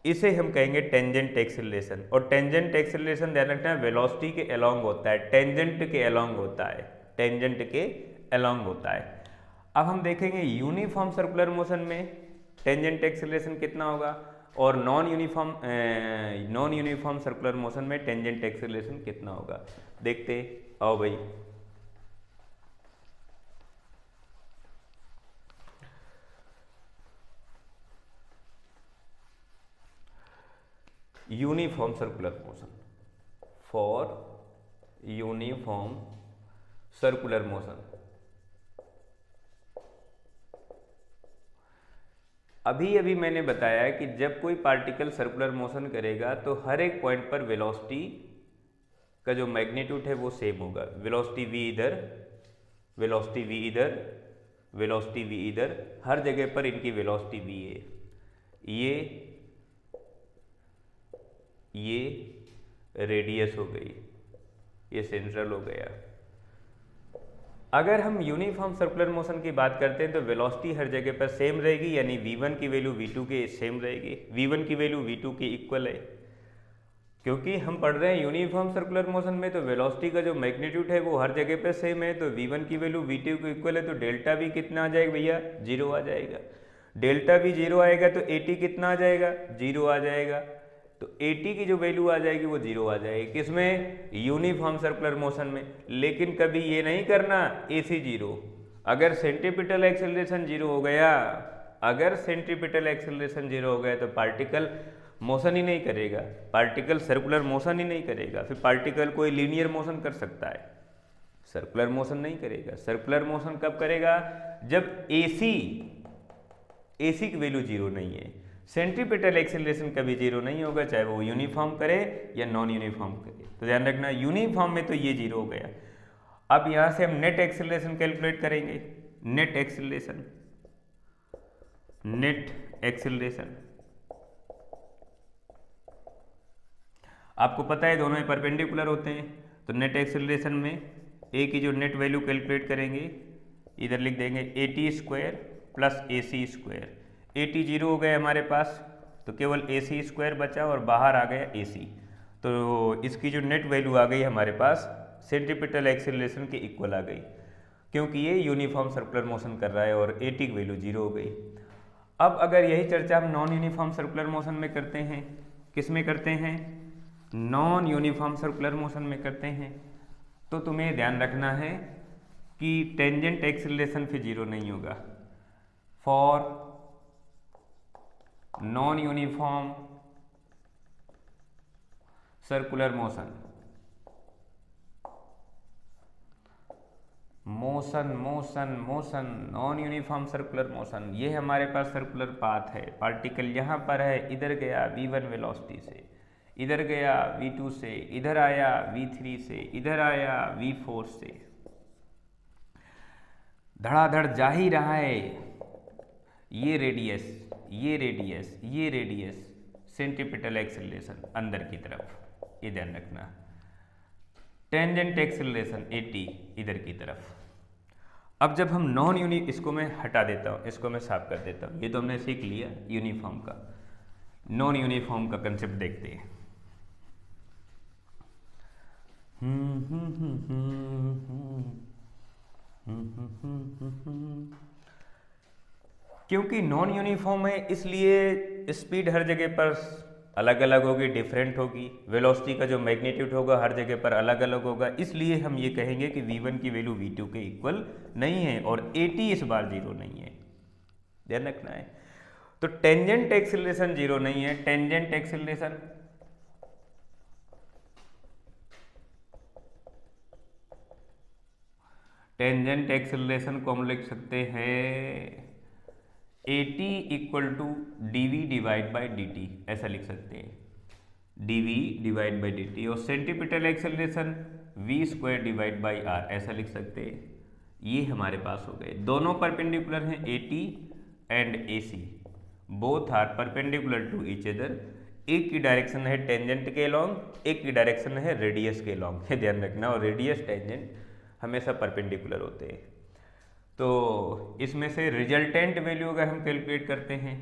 इसे हम कहेंगे टेंजेंट एक्सेलरेशन। और टेंजेंट एक्सेलरेशन ध्यान रखना है वेलोसिटी के अलोंग होता है, टेंजेंट के अलोंग होता है, टेंजेंट के अलोंग होता है। अब हम देखेंगे यूनिफॉर्म सर्कुलर मोशन में टेंजेंट एक्सेलरेशन कितना होगा और नॉन यूनिफॉर्म सर्कुलर मोशन में टेंजेंट एक्सेलरेशन कितना होगा, देखते आओ भाई। Uniform circular motion, for uniform circular motion, अभी अभी मैंने बताया कि जब कोई पार्टिकल सर्कुलर मोशन करेगा तो हर एक पॉइंट पर वेलोसिटी का जो मैग्नीट्यूड है वो सेम होगा। वेलोसिटी v इधर, वेलोसिटी v इधर, वेलोसिटी v इधर, हर जगह पर इनकी वेलोसिटी v है। ये रेडियस हो गई, ये सेंट्रल हो गया। अगर हम यूनिफॉर्म सर्कुलर मोशन की बात करते हैं तो वेलोसिटी हर जगह पर सेम रहेगी, यानी v1 की वैल्यू v2 के सेम रहेगी, v1 की वैल्यू v2 के इक्वल है। क्योंकि हम पढ़ रहे हैं यूनिफॉर्म सर्कुलर मोशन में, तो वेलोसिटी का जो मैग्नीट्यूड है वो हर जगह पर सेम है, तो v1 की वैल्यू v2 के इक्वल है, तो डेल्टा v कितना आ जाएगा भैया, 0 आ जाएगा। डेल्टा v 0 आएगा तो at कितना आ जाएगा, 0 आ जाएगा। तो at की जो वैल्यू आ जाएगी वो 0 आ जाएगी, किसमें, यूनिफॉर्म सर्कुलर मोशन में। लेकिन कभी ये नहीं करना ac 0। अगर सेंट्रीपिटल एक्सेलरेशन 0 हो गया, अगर सेंट्रीपिटल एक्सेलरेशन 0 हो गया तो पार्टिकल मोशन ही नहीं करेगा, पार्टिकल सर्कुलर मोशन ही नहीं करेगा। फिर पार्टिकल कोई लीनियर मोशन कर सकता है, सर्कुलर मोशन नहीं करेगा। सर्कुलर मोशन कब करेगा, जब ac की वैल्यू 0 नहीं है। सेंट्रीपिटल एक्सेलरेशन कभी 0 नहीं होगा, चाहे वो यूनिफॉर्म करे या नॉन यूनिफॉर्म करे। तो ध्यान रखना यूनिफॉर्म में तो ये 0 हो गया। अब यहां से हम नेट एक्सेलरेशन कैलकुलेट करेंगे। नेट एक्सेलरेशन, नेट एक्सेलरेशन आपको पता है दोनों ही परपेंडिकुलर होते हैं, तो नेट एक्सेलरेशन में ए की जो नेट वैल्यू कैलकुलेट करेंगे, इधर लिख देंगे at square plus ac square. at 0 हो गए हमारे पास, तो केवल ac स्क्वायर बचा और बाहर आ गया ac। तो इसकी जो नेट वैल्यू आ गई हमारे पास सेंट्रीपिटल एक्सेलरेशन के इक्वल आ गई, क्योंकि ये यूनिफॉर्म सर्कुलर मोशन कर रहा है और at की वैल्यू 0 हो गई। अब अगर यही चर्चा हम नॉन यूनिफॉर्म सर्कुलर मोशन में करते हैं, किस में करते हैं, नॉन यूनिफॉर्म सर्कुलर मोशन में करते हैं, तो तुम्हें ध्यान रखना है कि टेंजेंट एक्सेलरेशन फिर 0 नहीं होगा। For non uniform circular motion, motion motion motion, non uniform circular motion. ये हमारे पास सर्कुलर पाथ है, पार्टिकल यहाँ पर है, इधर गया v1 वेलोसिटी से, इधर गया v2 से, इधर आया v3 से, इधर आया v4 से, धड़ाधड़ जा ही रहा है। ये रेडियस, ये रेडियस, ये रेडियस, सेंट्रीपिटल एक्सेलरेशन अंदर की तरफ, ये ध्यान रखना। टेंजेंट एक्सेलरेशन 80 इधर की तरफ। अब जब हम नॉन यूनि, इसको मैं हटा देता हूँ, इसको मैं साफ कर देता हूँ, ये तो हमने सीख लिया यूनिफॉर्म का। नॉन यूनिफॉर्म का कंसेप्ट देखते हैं। क्योंकि नॉन यूनिफॉर्म है इसलिए स्पीड हर जगह पर अलग अलग होगी, डिफरेंट होगी। वेलोसिटी का जो मैग्नीट्यूड होगा हर जगह पर अलग अलग होगा, इसलिए हम ये कहेंगे कि v1 की वैल्यू v2 के इक्वल नहीं है और 80 इस बार जीरो नहीं है, ध्यान रखना है। तो टेंजेंट एक्सेलरेशन जीरो नहीं है। टेंजेंट एक्सेलरेशन टेंजेंट एक्सेलरेशन को हम लिख सकते हैं AT equal to dv divide by dt, ऐसा लिख सकते हैं, dv डिवाइड बाई dt। और centripetal acceleration v square divide by r, ऐसा लिख सकते हैं। ये हमारे पास हो गए, दोनों परपेंडिकुलर हैं, AT and AC, both are perpendicular to each other. एक की डायरेक्शन है टेंजेंट के लॉन्ग, एक की डायरेक्शन है रेडियस के लॉन्ग, ये ध्यान रखना। और रेडियस टेंजेंट हमेशा परपेंडिकुलर होते हैं। तो इसमें से रिजल्टेंट वैल्यू अगर हम कैलकुलेट करते हैं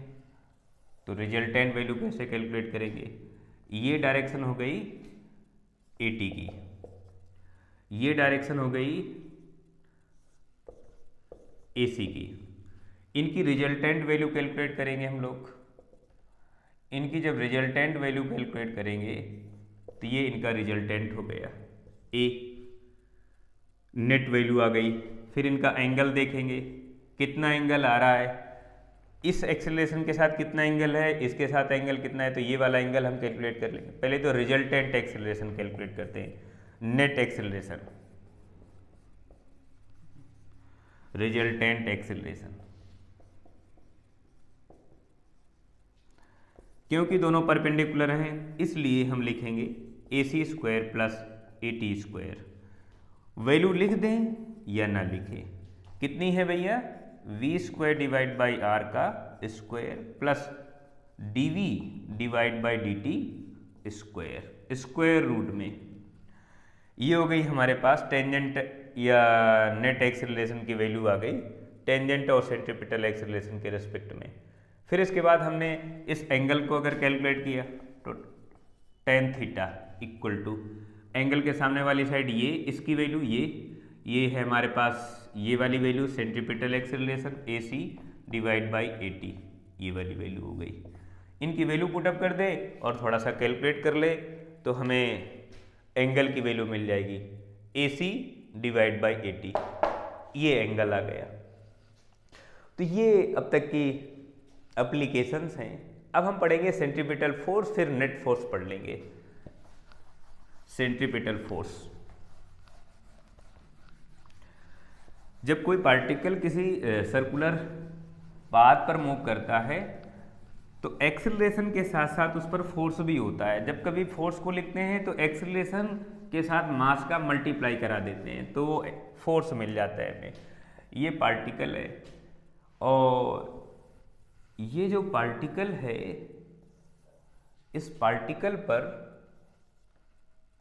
तो रिजल्टेंट वैल्यू कैसे कैलकुलेट करेंगे? ये डायरेक्शन हो गई AT की, ये डायरेक्शन हो गई AC की। इनकी रिजल्टेंट वैल्यू कैलकुलेट करेंगे हम लोग। इनकी जब रिजल्टेंट वैल्यू कैलकुलेट करेंगे तो ये इनका रिजल्टेंट हो गया A, नेट वैल्यू आ गई। फिर इनका एंगल देखेंगे, कितना एंगल आ रहा है, इस एक्सेलरेशन के साथ कितना एंगल है, इसके साथ एंगल कितना है, तो ये वाला एंगल हम कैलकुलेट कर लेंगे। पहले तो रिजल्टेंट एक्सेलरेशन कैलकुलेट करते हैं, नेट एक्सेलरेशन, रिजल्टेंट एक्सेलरेशन। क्योंकि दोनों परपेंडिकुलर हैं इसलिए हम लिखेंगे AC square plus AT square. Value लिख दें या ना लिखें, कितनी है भैया, v square divide by r का square plus dv divide by dt square, square root में। ये हो गई हमारे पास टेंजेंट या नेट एक्सेलरेशन की वैल्यू आ गई टेंजेंट और सेंट्रीपिटल एक्सेलरेशन के रिस्पेक्ट में। फिर इसके बाद हमने इस एंगल को अगर कैलकुलेट किया तो tan theta equal to angle के सामने वाली साइड ये, इसकी वैल्यू ये है हमारे पास, ये वाली value centripetal acceleration AC divide by AT, ये वाली वैल्यू हो गई। इनकी वैल्यू पुटअप कर दे और थोड़ा सा कैलकुलेट कर ले तो हमें एंगल की वैल्यू मिल जाएगी AC डिवाइड बाई AT, ये एंगल आ गया। तो ये अब तक की एप्लीकेशंस हैं। अब हम पढ़ेंगे सेंट्रीपिटल फोर्स, फिर नेट फोर्स पढ़ लेंगे। सेंट्रीपिटल फोर्स, जब कोई पार्टिकल किसी सर्कुलर पाथ पर मूव करता है तो एक्सेलरेशन के साथ साथ उस पर फोर्स भी होता है। जब कभी फोर्स को लिखते हैं तो एक्सेलरेशन के साथ मास का मल्टीप्लाई करा देते हैं तो वो फोर्स मिल जाता है हमें। ये पार्टिकल है और ये जो पार्टिकल है, इस पार्टिकल पर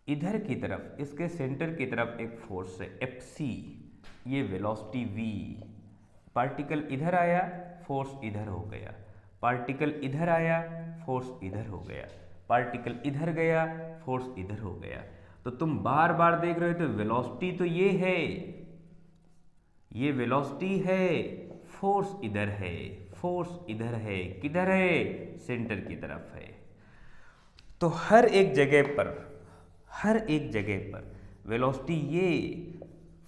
इधर की तरफ, इसके सेंटर की तरफ एक फोर्स है Fc, ये वेलोसिटी v। पार्टिकल इधर आया, फोर्स इधर हो गया, पार्टिकल इधर आया, फोर्स इधर हो गया, पार्टिकल इधर गया, फोर्स इधर हो गया। तो तुम बार बार देख रहे हो तो वेलोसिटी तो ये है, ये वेलोसिटी है, फोर्स इधर है, फोर्स इधर है, किधर है, सेंटर की तरफ है। तो हर एक जगह पर वेलोसिटी ये,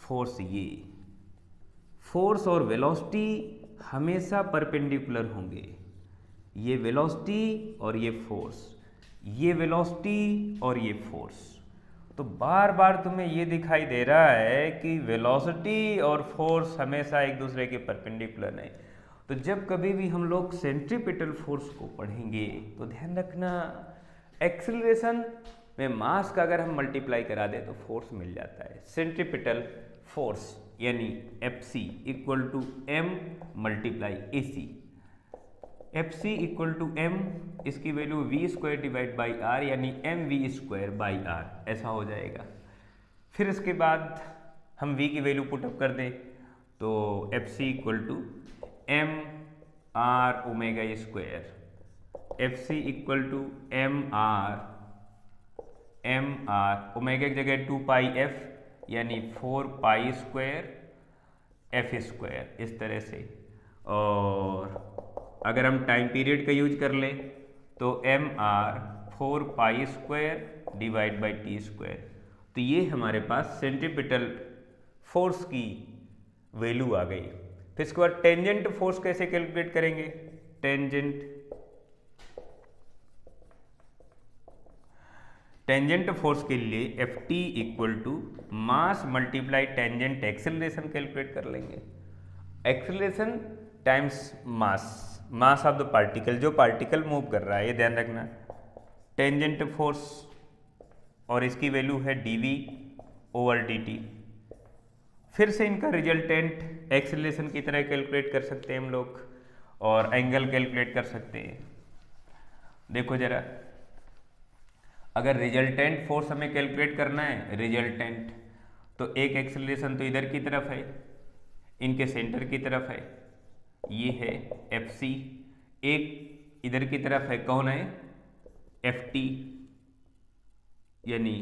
फोर्स ये, फोर्स और वेलोसिटी हमेशा परपेंडिकुलर होंगे, ये वेलोसिटी और ये फोर्स, ये वेलोसिटी और ये फोर्स। तो बार बार तुम्हें ये दिखाई दे रहा है कि वेलोसिटी और फोर्स हमेशा एक दूसरे के परपेंडिकुलर है। तो जब कभी भी हम लोग सेंट्रीपिटल फोर्स को पढ़ेंगे तो ध्यान रखना, एक्सेलरेशन में मास का अगर हम मल्टीप्लाई करा दें तो फोर्स मिल जाता है। सेंट्रीपिटल फोर्स यानी Fc equal to m multiply AC। Fc equal to m, इसकी value v square divide by r यानी mv स्क्वायर बाई r, ऐसा हो जाएगा। फिर इसके बाद हम v की वैल्यू पुटअप कर दें तो Fc equal to m r omega square, Fc equal to m r omega की जगह 2 पाई f यानी 4 पाई स्क्वायर f स्क्वायर, इस तरह से। और अगर हम टाइम पीरियड का यूज कर लें तो m r 4 pi square divide by t square. तो ये हमारे पास सेंट्रीपिटल फोर्स की वैल्यू आ गई। फिर इसके बाद टेंजेंट फोर्स कैसे कैलकुलेट करेंगे? टेंजेंट फोर्स के लिए Ft equal to mass multiply tangent acceleration calculate कर लेंगे। Acceleration times mass of the particle, जो पार्टिकल मूव कर रहा है, ये ध्यान रखना। टेंजेंट फोर्स और इसकी वैल्यू है dv ओवर dt। फिर से इनका रिजल्टेंट एक्सेलरेशन की तरह कैलकुलेट कर सकते हैं हम लोग, और एंगल कैलकुलेट कर सकते हैं। देखो जरा, अगर रिजल्टेंट फोर्स हमें कैलकुलेट करना है, रिजल्टेंट, तो एक एक्सेलरेशन तो इधर की तरफ है, इनके सेंटर की तरफ है, ये है Fc। एक इधर की तरफ है, कौन है? Ft, यानी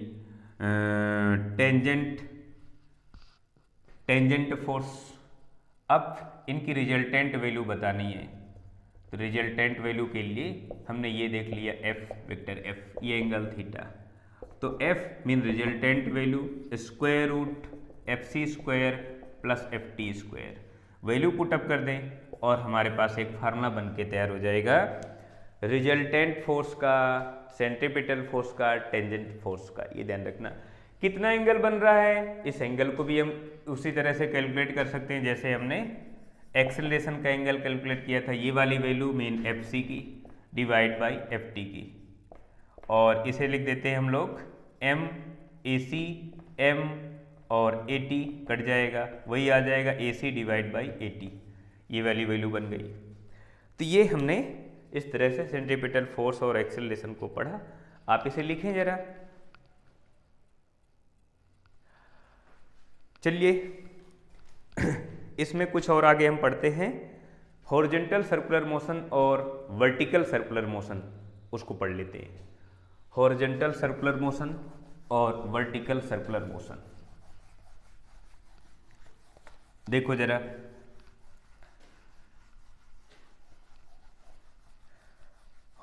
टेंजेंट फोर्स। अब इनकी रिजल्टेंट वैल्यू बतानी है, तो रिजल्टेंट वैल्यू के लिए हमने ये देख लिया F वेक्टर F, ये एंगल थीटा। तो F mean resultant value square root Fc square plus Ft square. Value put up कर दें और हमारे पास एक फार्मूला बन के तैयार हो जाएगा रिजल्टेंट फोर्स का, सेंट्रीपिटल फोर्स का, टेंजेंट फोर्स का। ये ध्यान रखना। कितना एंगल बन रहा है, इस एंगल को भी हम उसी तरह से कैलकुलेट कर सकते हैं जैसे हमने एक्सेलरेशन का एंगल कैलकुलेट किया था। ये वाली वैल्यू मीन Fc की डिवाइड बाई Ft की, और इसे लिख देते हैं हम लोग m AC, m और AT कट जाएगा, वही आ जाएगा AC डिवाइड बाई AT। ये वाली वैल्यू बन गई। तो ये हमने इस तरह से सेंट्रीपिटल फोर्स और एक्सेलरेशन को पढ़ा। आप इसे लिखें जरा। चलिए इसमें कुछ और आगे हम पढ़ते हैं। हॉरिजॉन्टल सर्कुलर मोशन और वर्टिकल सर्कुलर मोशन, उसको पढ़ लेते हैं। हॉरिजॉन्टल सर्कुलर मोशन और वर्टिकल सर्कुलर मोशन। देखो जरा,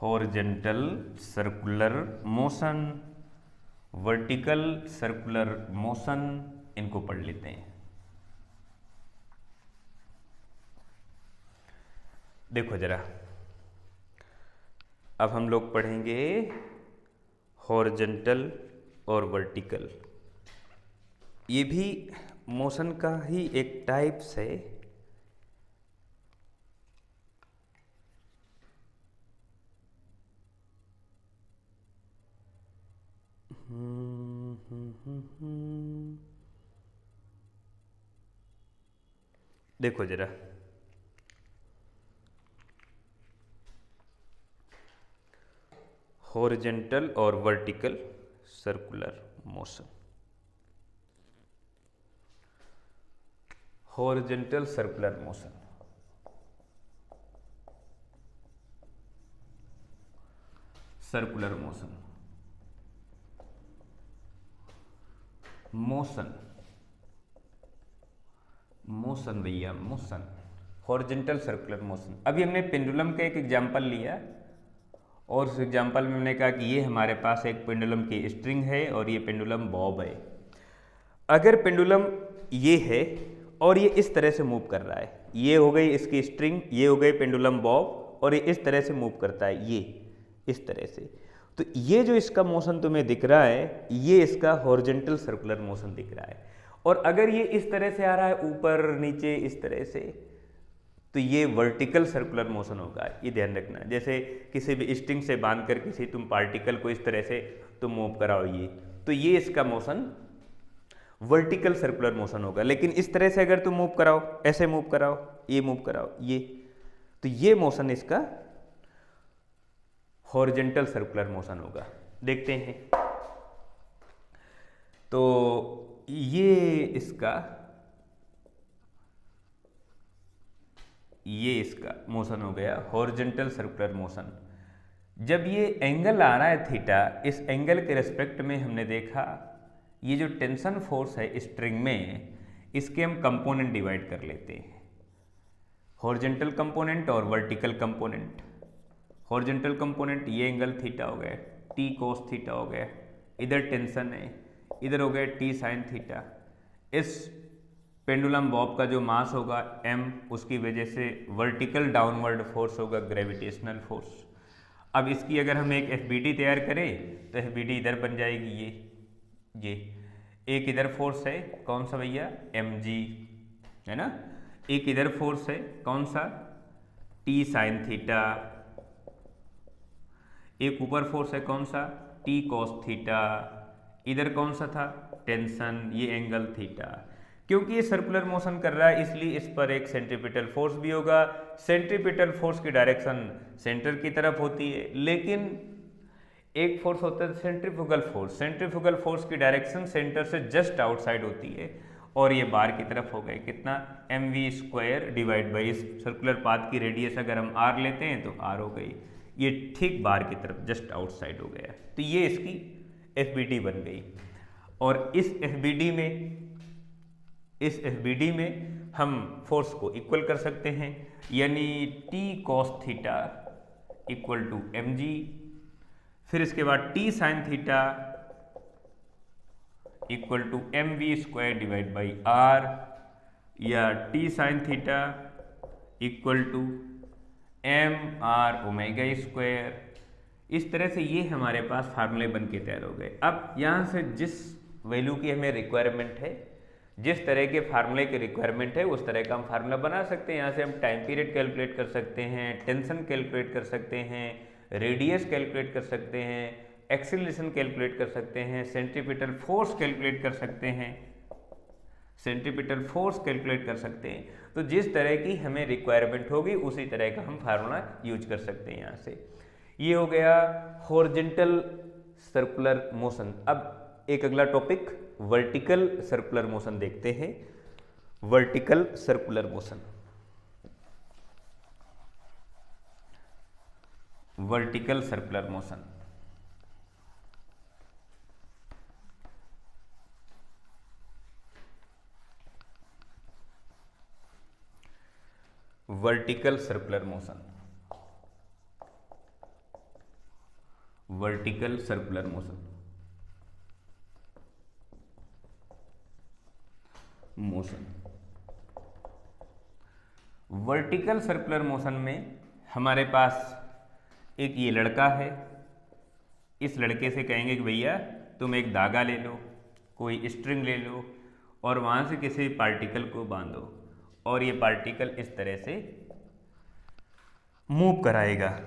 horizontal circular motion, vertical circular motion, इनको पढ़ लेते हैं। देखो जरा, अब हम लोग पढ़ेंगे हॉरिजॉन्टल और वर्टिकल। ये भी मोशन का ही एक टाइप्स है। देखो जरा, हॉरिजॉन्टल और vertical circular motion. Horizontal circular motion, circular motion, motion, motion भैया, मोशन, हॉरिजॉन्टल सर्कुलर मोशन। अभी हमने पेंडुलम का एक एग्जांपल लिया और उस एग्जांपल में हमने कहा कि ये हमारे पास एक पेंडुलम की स्ट्रिंग है और ये पेंडुलम बॉब है। अगर पेंडुलम ये है और ये इस तरह से मूव कर रहा है, ये हो गई इसकी स्ट्रिंग, ये हो गई पेंडुलम बॉब, और ये इस तरह से मूव करता है, ये इस तरह से। तो ये जो इसका मोशन तुम्हें दिख रहा है, ये इसका हॉरिजॉन्टल सर्कुलर मोशन दिख रहा है। और अगर ये इस तरह से आ रहा है ऊपर नीचे इस तरह से, तो ये वर्टिकल सर्कुलर मोशन होगा। ये ध्यान रखना, जैसे किसी भी स्ट्रिंग से बांध कर किसी तुम पार्टिकल को इस तरह से तुम मूव कराओ, ये तो ये इसका मोशन वर्टिकल सर्कुलर मोशन होगा। लेकिन इस तरह से अगर तुम मूव कराओ, ऐसे मूव कराओ, ये मूव कराओ, ये, तो ये मोशन इसका हॉरिजॉन्टल सर्कुलर मोशन होगा। देखते हैं, तो ये इसका मोशन हो गया हॉरिजॉन्टल सर्कुलर मोशन। जब ये एंगल आ रहा है थीटा, इस एंगल के रिस्पेक्ट में हमने देखा ये जो टेंशन फोर्स है स्ट्रिंग में, इसके हम कंपोनेंट डिवाइड कर लेते हैं, हॉरिजॉन्टल कंपोनेंट और वर्टिकल कंपोनेंट। हॉरिजॉन्टल कंपोनेंट ये एंगल थीटा हो गया, टी कोस थीटा हो गया, इधर टेंशन है, इधर हो गया टी साइन थीटा। इस पेंडुलम बॉब का जो मास होगा m, उसकी वजह से वर्टिकल डाउनवर्ड फोर्स होगा ग्रेविटेशनल फोर्स। अब इसकी अगर हम एक FBD तैयार करें तो FBD इधर बन जाएगी, ये एक इधर फोर्स है, कौन सा भैया, mg है ना, एक इधर फोर्स है, कौन सा, टी साइन थीटा, एक ऊपर फोर्स है, कौन सा, टी कॉस थीटा, इधर कौन सा था, टेंशन, ये एंगल थीटा। क्योंकि ये सर्कुलर मोशन कर रहा है इसलिए इस पर एक सेंट्रीपिटल फोर्स भी होगा। सेंट्रीपिटल फोर्स की डायरेक्शन सेंटर की तरफ होती है, लेकिन एक फोर्स होता है सेंट्रीफ्यूगल फोर्स। सेंट्रीफ्यूगल फोर्स की डायरेक्शन सेंटर से जस्ट आउटसाइड होती है, और ये बार की तरफ हो गए कितना, mv² डिवाइड बाई इस सर्कुलर पाथ की रेडियस अगर हम r लेते हैं तो r हो गई, ये ठीक बार की तरफ जस्ट आउटसाइड हो गया। तो ये इसकी FBD बन गई। और इस FBD में हम फोर्स को इक्वल कर सकते हैं, यानी t cos theta equal to mg, फिर इसके बाद t sine theta equal to mv² divide by r, या t sine theta equal to mr⍵²। इस तरह से ये हमारे पास फार्मूले बन के तैयार हो गए। अब यहाँ से जिस वैल्यू की हमें रिक्वायरमेंट है, जिस तरह के फार्मूले की रिक्वायरमेंट है उस तरह का हम फार्मूला बना सकते हैं। यहाँ से हम टाइम पीरियड कैलकुलेट कर सकते हैं, टेंशन कैलकुलेट कर सकते हैं, रेडियस कैलकुलेट कर सकते हैं, एक्सीलरेशन कैलकुलेट कर सकते हैं, सेंट्रीपिटल फोर्स कैलकुलेट कर सकते हैं, सेंट्रीपिटल फोर्स कैलकुलेट कर सकते हैं। तो जिस तरह की हमें रिक्वायरमेंट होगी उसी तरह का हम फार्मूला यूज कर सकते हैं। यहाँ से ये हो गया हॉरिजॉन्टल सर्कुलर मोशन। अब एक अगला टॉपिक वर्टिकल सर्कुलर मोशन देखते हैं। Vertical circular motion, vertical circular motion, vertical circular motion, vertical circular motion, vertical circular motion में हमारे पास एक ये लड़का है। इस लड़के से कहेंगे कि भैया तुम एक धागा ले लो, कोई स्ट्रिंग ले लो और वहाँ से किसी पार्टिकल को बांधो, और ये पार्टिकल इस तरह से मूव कराएगा।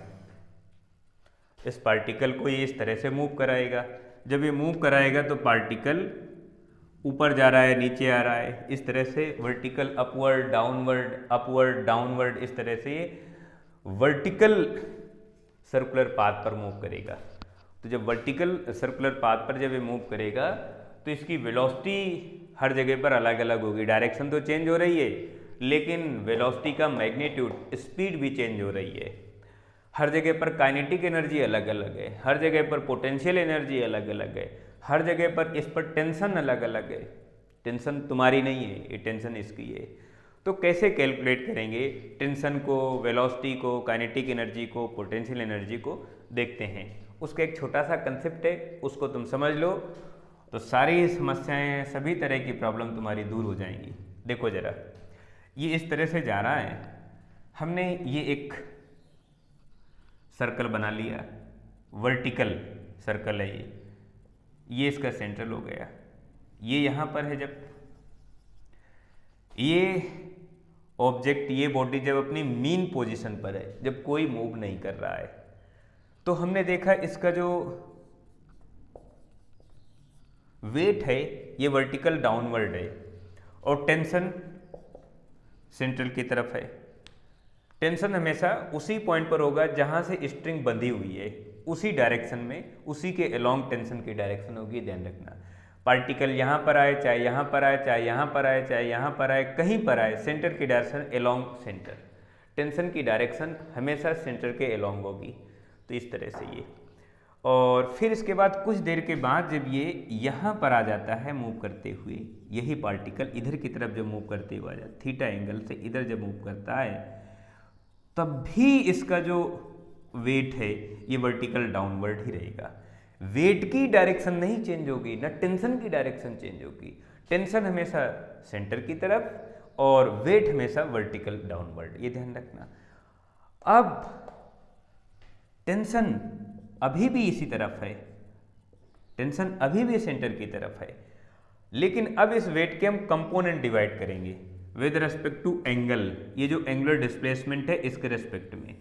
इस पार्टिकल को ये इस तरह से मूव कराएगा। जब ये मूव कराएगा तो पार्टिकल ऊपर जा रहा है, नीचे आ रहा है, इस तरह से वर्टिकल अपवर्ड डाउनवर्ड, इस तरह से ये वर्टिकल सर्कुलर पाथ पर मूव करेगा। तो जब वर्टिकल सर्कुलर पाथ पर जब ये मूव करेगा तो इसकी वेलोसिटी हर जगह पर अलग अलग होगी। डायरेक्शन तो चेंज हो रही है, लेकिन वेलोसिटी का मैग्नीट्यूड, स्पीड भी चेंज हो रही है। हर जगह पर काइनेटिक एनर्जी अलग अलग है, हर जगह पर पोटेंशियल एनर्जी अलग अलग है, हर जगह पर इस पर टेंशन अलग अलग है। टेंशन तुम्हारी नहीं है, ये टेंशन इसकी है। तो कैसे कैलकुलेट करेंगे टेंशन को, वेलोसिटी को, काइनेटिक एनर्जी को, पोटेंशियल एनर्जी को, देखते हैं। उसका एक छोटा सा कंसेप्ट है, उसको तुम समझ लो तो सारी समस्याएं, सभी तरह की प्रॉब्लम तुम्हारी दूर हो जाएंगी। देखो जरा, ये इस तरह से जा रहा है, हमने ये एक सर्कल बना लिया, वर्टिकल सर्कल है ये इसका सेंट्रल हो गया, ये यहाँ पर है। जब ये ऑब्जेक्ट, ये बॉडी जब अपनी मीन पोजीशन पर है, जब कोई मूव नहीं कर रहा है, तो हमने देखा इसका जो वेट है ये वर्टिकल डाउनवर्ड है और टेंशन सेंट्रल की तरफ है। टेंशन हमेशा उसी पॉइंट पर होगा जहां से स्ट्रिंग बंधी हुई है, उसी डायरेक्शन में, उसी के अलोंग टेंशन की डायरेक्शन होगी, ध्यान रखना। पार्टिकल यहाँ पर आए, चाहे यहाँ पर आए, चाहे यहाँ पर आए, चाहे यहाँ पर आए, कहीं पर आए, सेंटर की डायरेक्शन अलोंग सेंटर, टेंशन की डायरेक्शन हमेशा सेंटर के अलोंग होगी। तो इस तरह से ये, और फिर इसके बाद कुछ देर के बाद जब ये यहाँ पर आ जाता है मूव करते हुए, यही पार्टिकल इधर की तरफ जब मूव करते हुए आ जाता है, थीटा एंगल से इधर जब मूव करता है, तब भी इसका जो वेट है ये वर्टिकल डाउनवर्ड ही रहेगा। वेट की डायरेक्शन नहीं चेंज होगी, ना टेंशन की डायरेक्शन चेंज होगी। टेंशन हमेशा सेंटर की तरफ और वेट हमेशा वर्टिकल डाउनवर्ड, ये ध्यान रखना। अब टेंशन अभी भी इसी तरफ है, टेंशन अभी भी सेंटर की तरफ है, लेकिन अब इस वेट के हम कंपोनेंट डिवाइड करेंगे विद रेस्पेक्ट टू एंगल, ये जो एंगुलर डिस्प्लेसमेंट है इसके रेस्पेक्ट में।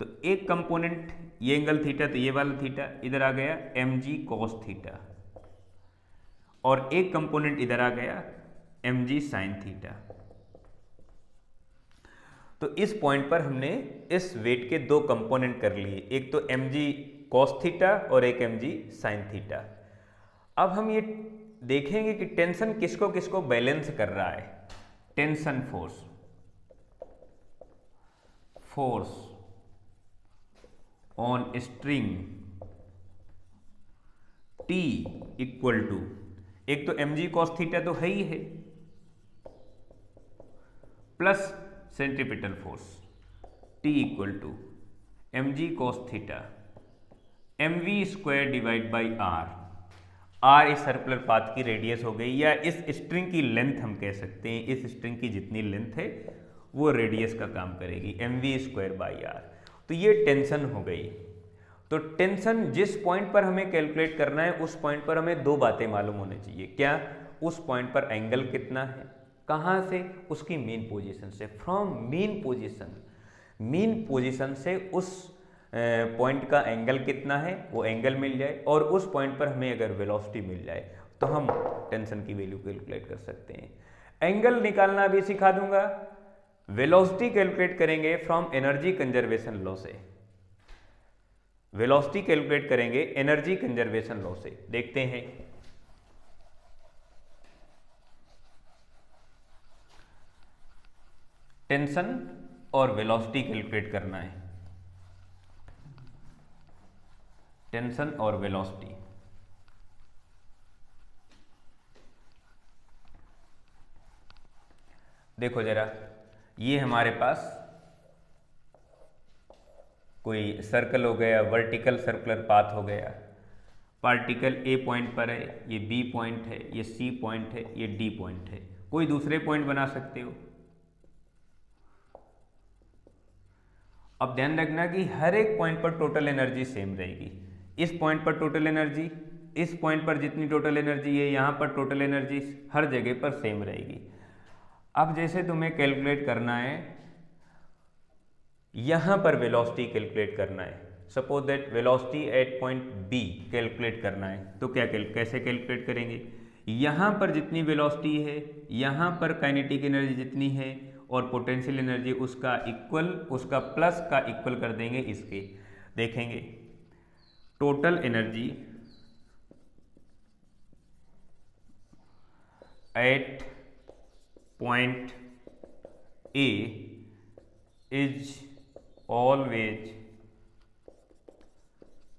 तो एक कंपोनेंट ये एंगल थीटा, तो ये वाला थीटा इधर आ गया mg cos थीटा, और एक कंपोनेंट इधर आ गया mg sin थीटा। तो इस पॉइंट पर हमने इस वेट के दो कंपोनेंट कर लिए, एक तो mg cos थीटा और एक mg sin थीटा। अब हम ये देखेंगे कि टेंशन किसको किसको बैलेंस कर रहा है। Tension force on string T equal to, एक तो mg cos थीटा तो है ही है, plus centripetal force T equal to mg cos theta mv square divide by r इस सर्कुलर पाथ की रेडियस हो गई, या इस स्ट्रिंग की लेंथ हम कह सकते हैं, इस स्ट्रिंग की जितनी लेंथ है वो रेडियस का काम करेगी, mv स्क्वायर बाई r। तो ये टेंशन हो गई। तो टेंशन जिस पॉइंट पर हमें कैलकुलेट करना है उस पॉइंट पर हमें दो बातें मालूम होनी चाहिए। क्या? उस पॉइंट पर एंगल कितना है, कहाँ से, उसकी मीन पोजीशन से। फ्रॉम मीन पोजीशन से उस पॉइंट का एंगल कितना है वो एंगल मिल जाए, और उस पॉइंट पर हमें अगर वेलोसिटी मिल जाए तो हम टेंशन की वैल्यू कैलकुलेट कर सकते हैं। एंगल निकालना भी सिखा दूंगा, वेलोसिटी कैलकुलेट करेंगे फ्रॉम एनर्जी कंजर्वेशन लॉ से। वेलोसिटी कैलकुलेट करेंगे एनर्जी कंजर्वेशन लॉ से। देखते हैं, टेंशन और वेलोसिटी कैलकुलेट करना है, टेंशन और वेलोसिटी। देखो जरा, ये हमारे पास कोई सर्कल हो गया, वर्टिकल सर्कुलर पाथ हो गया। पार्टिकल ए पॉइंट पर है, ये बी पॉइंट है, ये सी पॉइंट है, ये डी पॉइंट है। कोई दूसरे पॉइंट बना सकते हो। अब ध्यान रखना कि हर एक पॉइंट पर टोटल एनर्जी सेम रहेगी। इस पॉइंट पर टोटल एनर्जी, इस पॉइंट पर जितनी टोटल एनर्जी है, यहाँ पर टोटल एनर्जी हर जगह पर सेम रहेगी। अब जैसे तुम्हें कैलकुलेट करना है, यहाँ पर वेलोसिटी कैलकुलेट करना है, suppose that velocity at point B calculate करना है, तो कैसे कैलकुलेट करेंगे? यहाँ पर जितनी वेलोसिटी है, यहाँ पर काइनेटिक एनर्जी जितनी है, और पोटेंशियल एनर्जी उसका इक्वल, उसका प्लस का इक्वल कर देंगे इसके। देखेंगे total energy at point A is always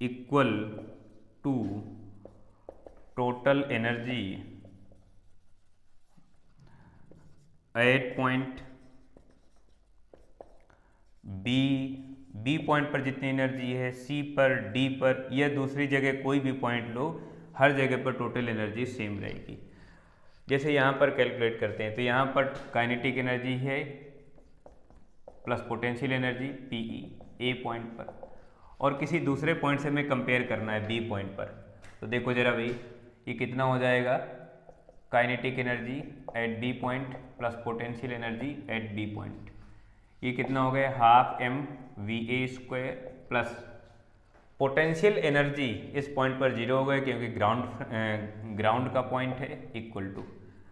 equal to total energy at point B point पर जितनी एनर्जी है, सी पर, डी पर, या दूसरी जगह कोई भी पॉइंट लो, हर जगह पर टोटल एनर्जी सेम रहेगी। जैसे यहाँ पर कैलकुलेट करते हैं, तो यहाँ पर काइनेटिक एनर्जी है प्लस पोटेंशियल एनर्जी पीई ए पॉइंट पर, और किसी दूसरे पॉइंट से हमें कंपेयर करना है बी पॉइंट पर। तो देखो जरा भाई, ये कितना हो जाएगा, kinetic energy at B point plus potential energy at B point, ये कितना हो गया, half M we A square plus potential energy इस पॉइंट पर जीरो हो गया क्योंकि ग्राउंड का पॉइंट है, equal to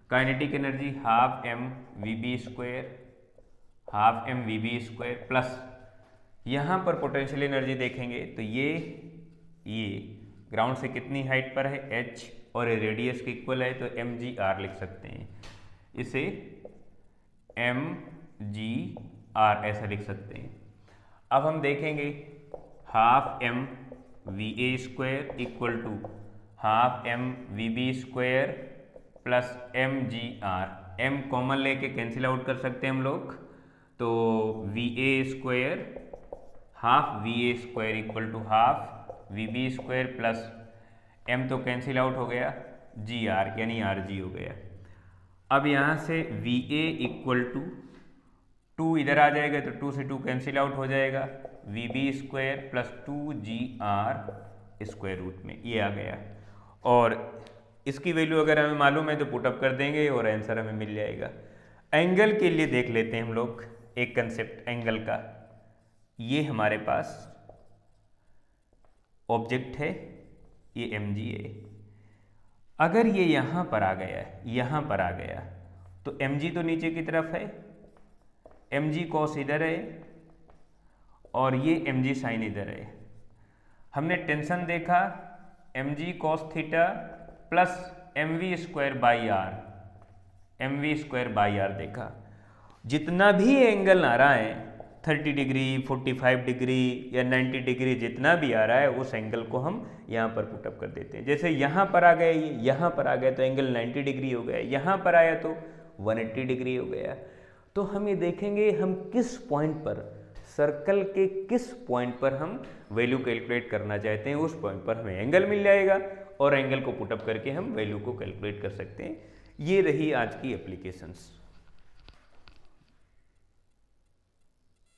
kinetic energy half M we B square, half M we B square plus यहाँ पर पोटेंशियल एनर्जी देखेंगे तो ये ग्राउंड से कितनी हाइट पर है, h, और रेडियस के इक्वल है तो एम जी आर लिख सकते हैं, इसे एम जी आर ऐसा लिख सकते हैं। अब हम देखेंगे half M we A square equal to half M we B square plus M G R, M common लेके कैंसिल आउट कर सकते हैं हम लोग, तो V A square half V A square equal to half V B square plus M तो cancel out हो गया, जी आर यानी आर जी हो गया। अब यहाँ से वी ए इक्वल टू 2 इधर आ जाएगा तो 2 से 2 कैंसिल आउट हो जाएगा, v B square plus 2 g r square root में, ये आ गया। और इसकी वैल्यू अगर हमें मालूम है तो पुटअप कर देंगे और आंसर हमें मिल जाएगा। एंगल के लिए देख लेते हैं हम लोग एक कंसेप्ट एंगल का। ये हमारे पास ऑब्जेक्ट है, ये एम जी है, अगर ये यहाँ पर आ गया, यहाँ पर आ गया तो एम जी तो नीचे की तरफ है, एम जी कॉस इधर है और ये एम जी साइन इधर है। हमने टेंशन देखा m g cos theta plus m v square by r, m v square by r देखा। जितना भी एंगल आ रहा है 30 डिग्री 45 डिग्री या 90 डिग्री जितना भी आ रहा है उस एंगल को हम यहाँ पर पुटअप कर देते हैं। जैसे यहाँ पर आ गया, ये यहाँ पर आ गया तो एंगल 90 डिग्री हो गया, यहाँ पर आया तो 180 डिग्री हो गया। तो हम ये देखेंगे हम किस पॉइंट पर, सर्कल के किस पॉइंट पर हम वैल्यू कैलकुलेट करना चाहते हैं, उस पॉइंट पर हमें एंगल मिल जाएगा और एंगल को पुटअप करके हम वैल्यू को कैलकुलेट कर सकते हैं। ये रही आज की एप्लीकेशंस।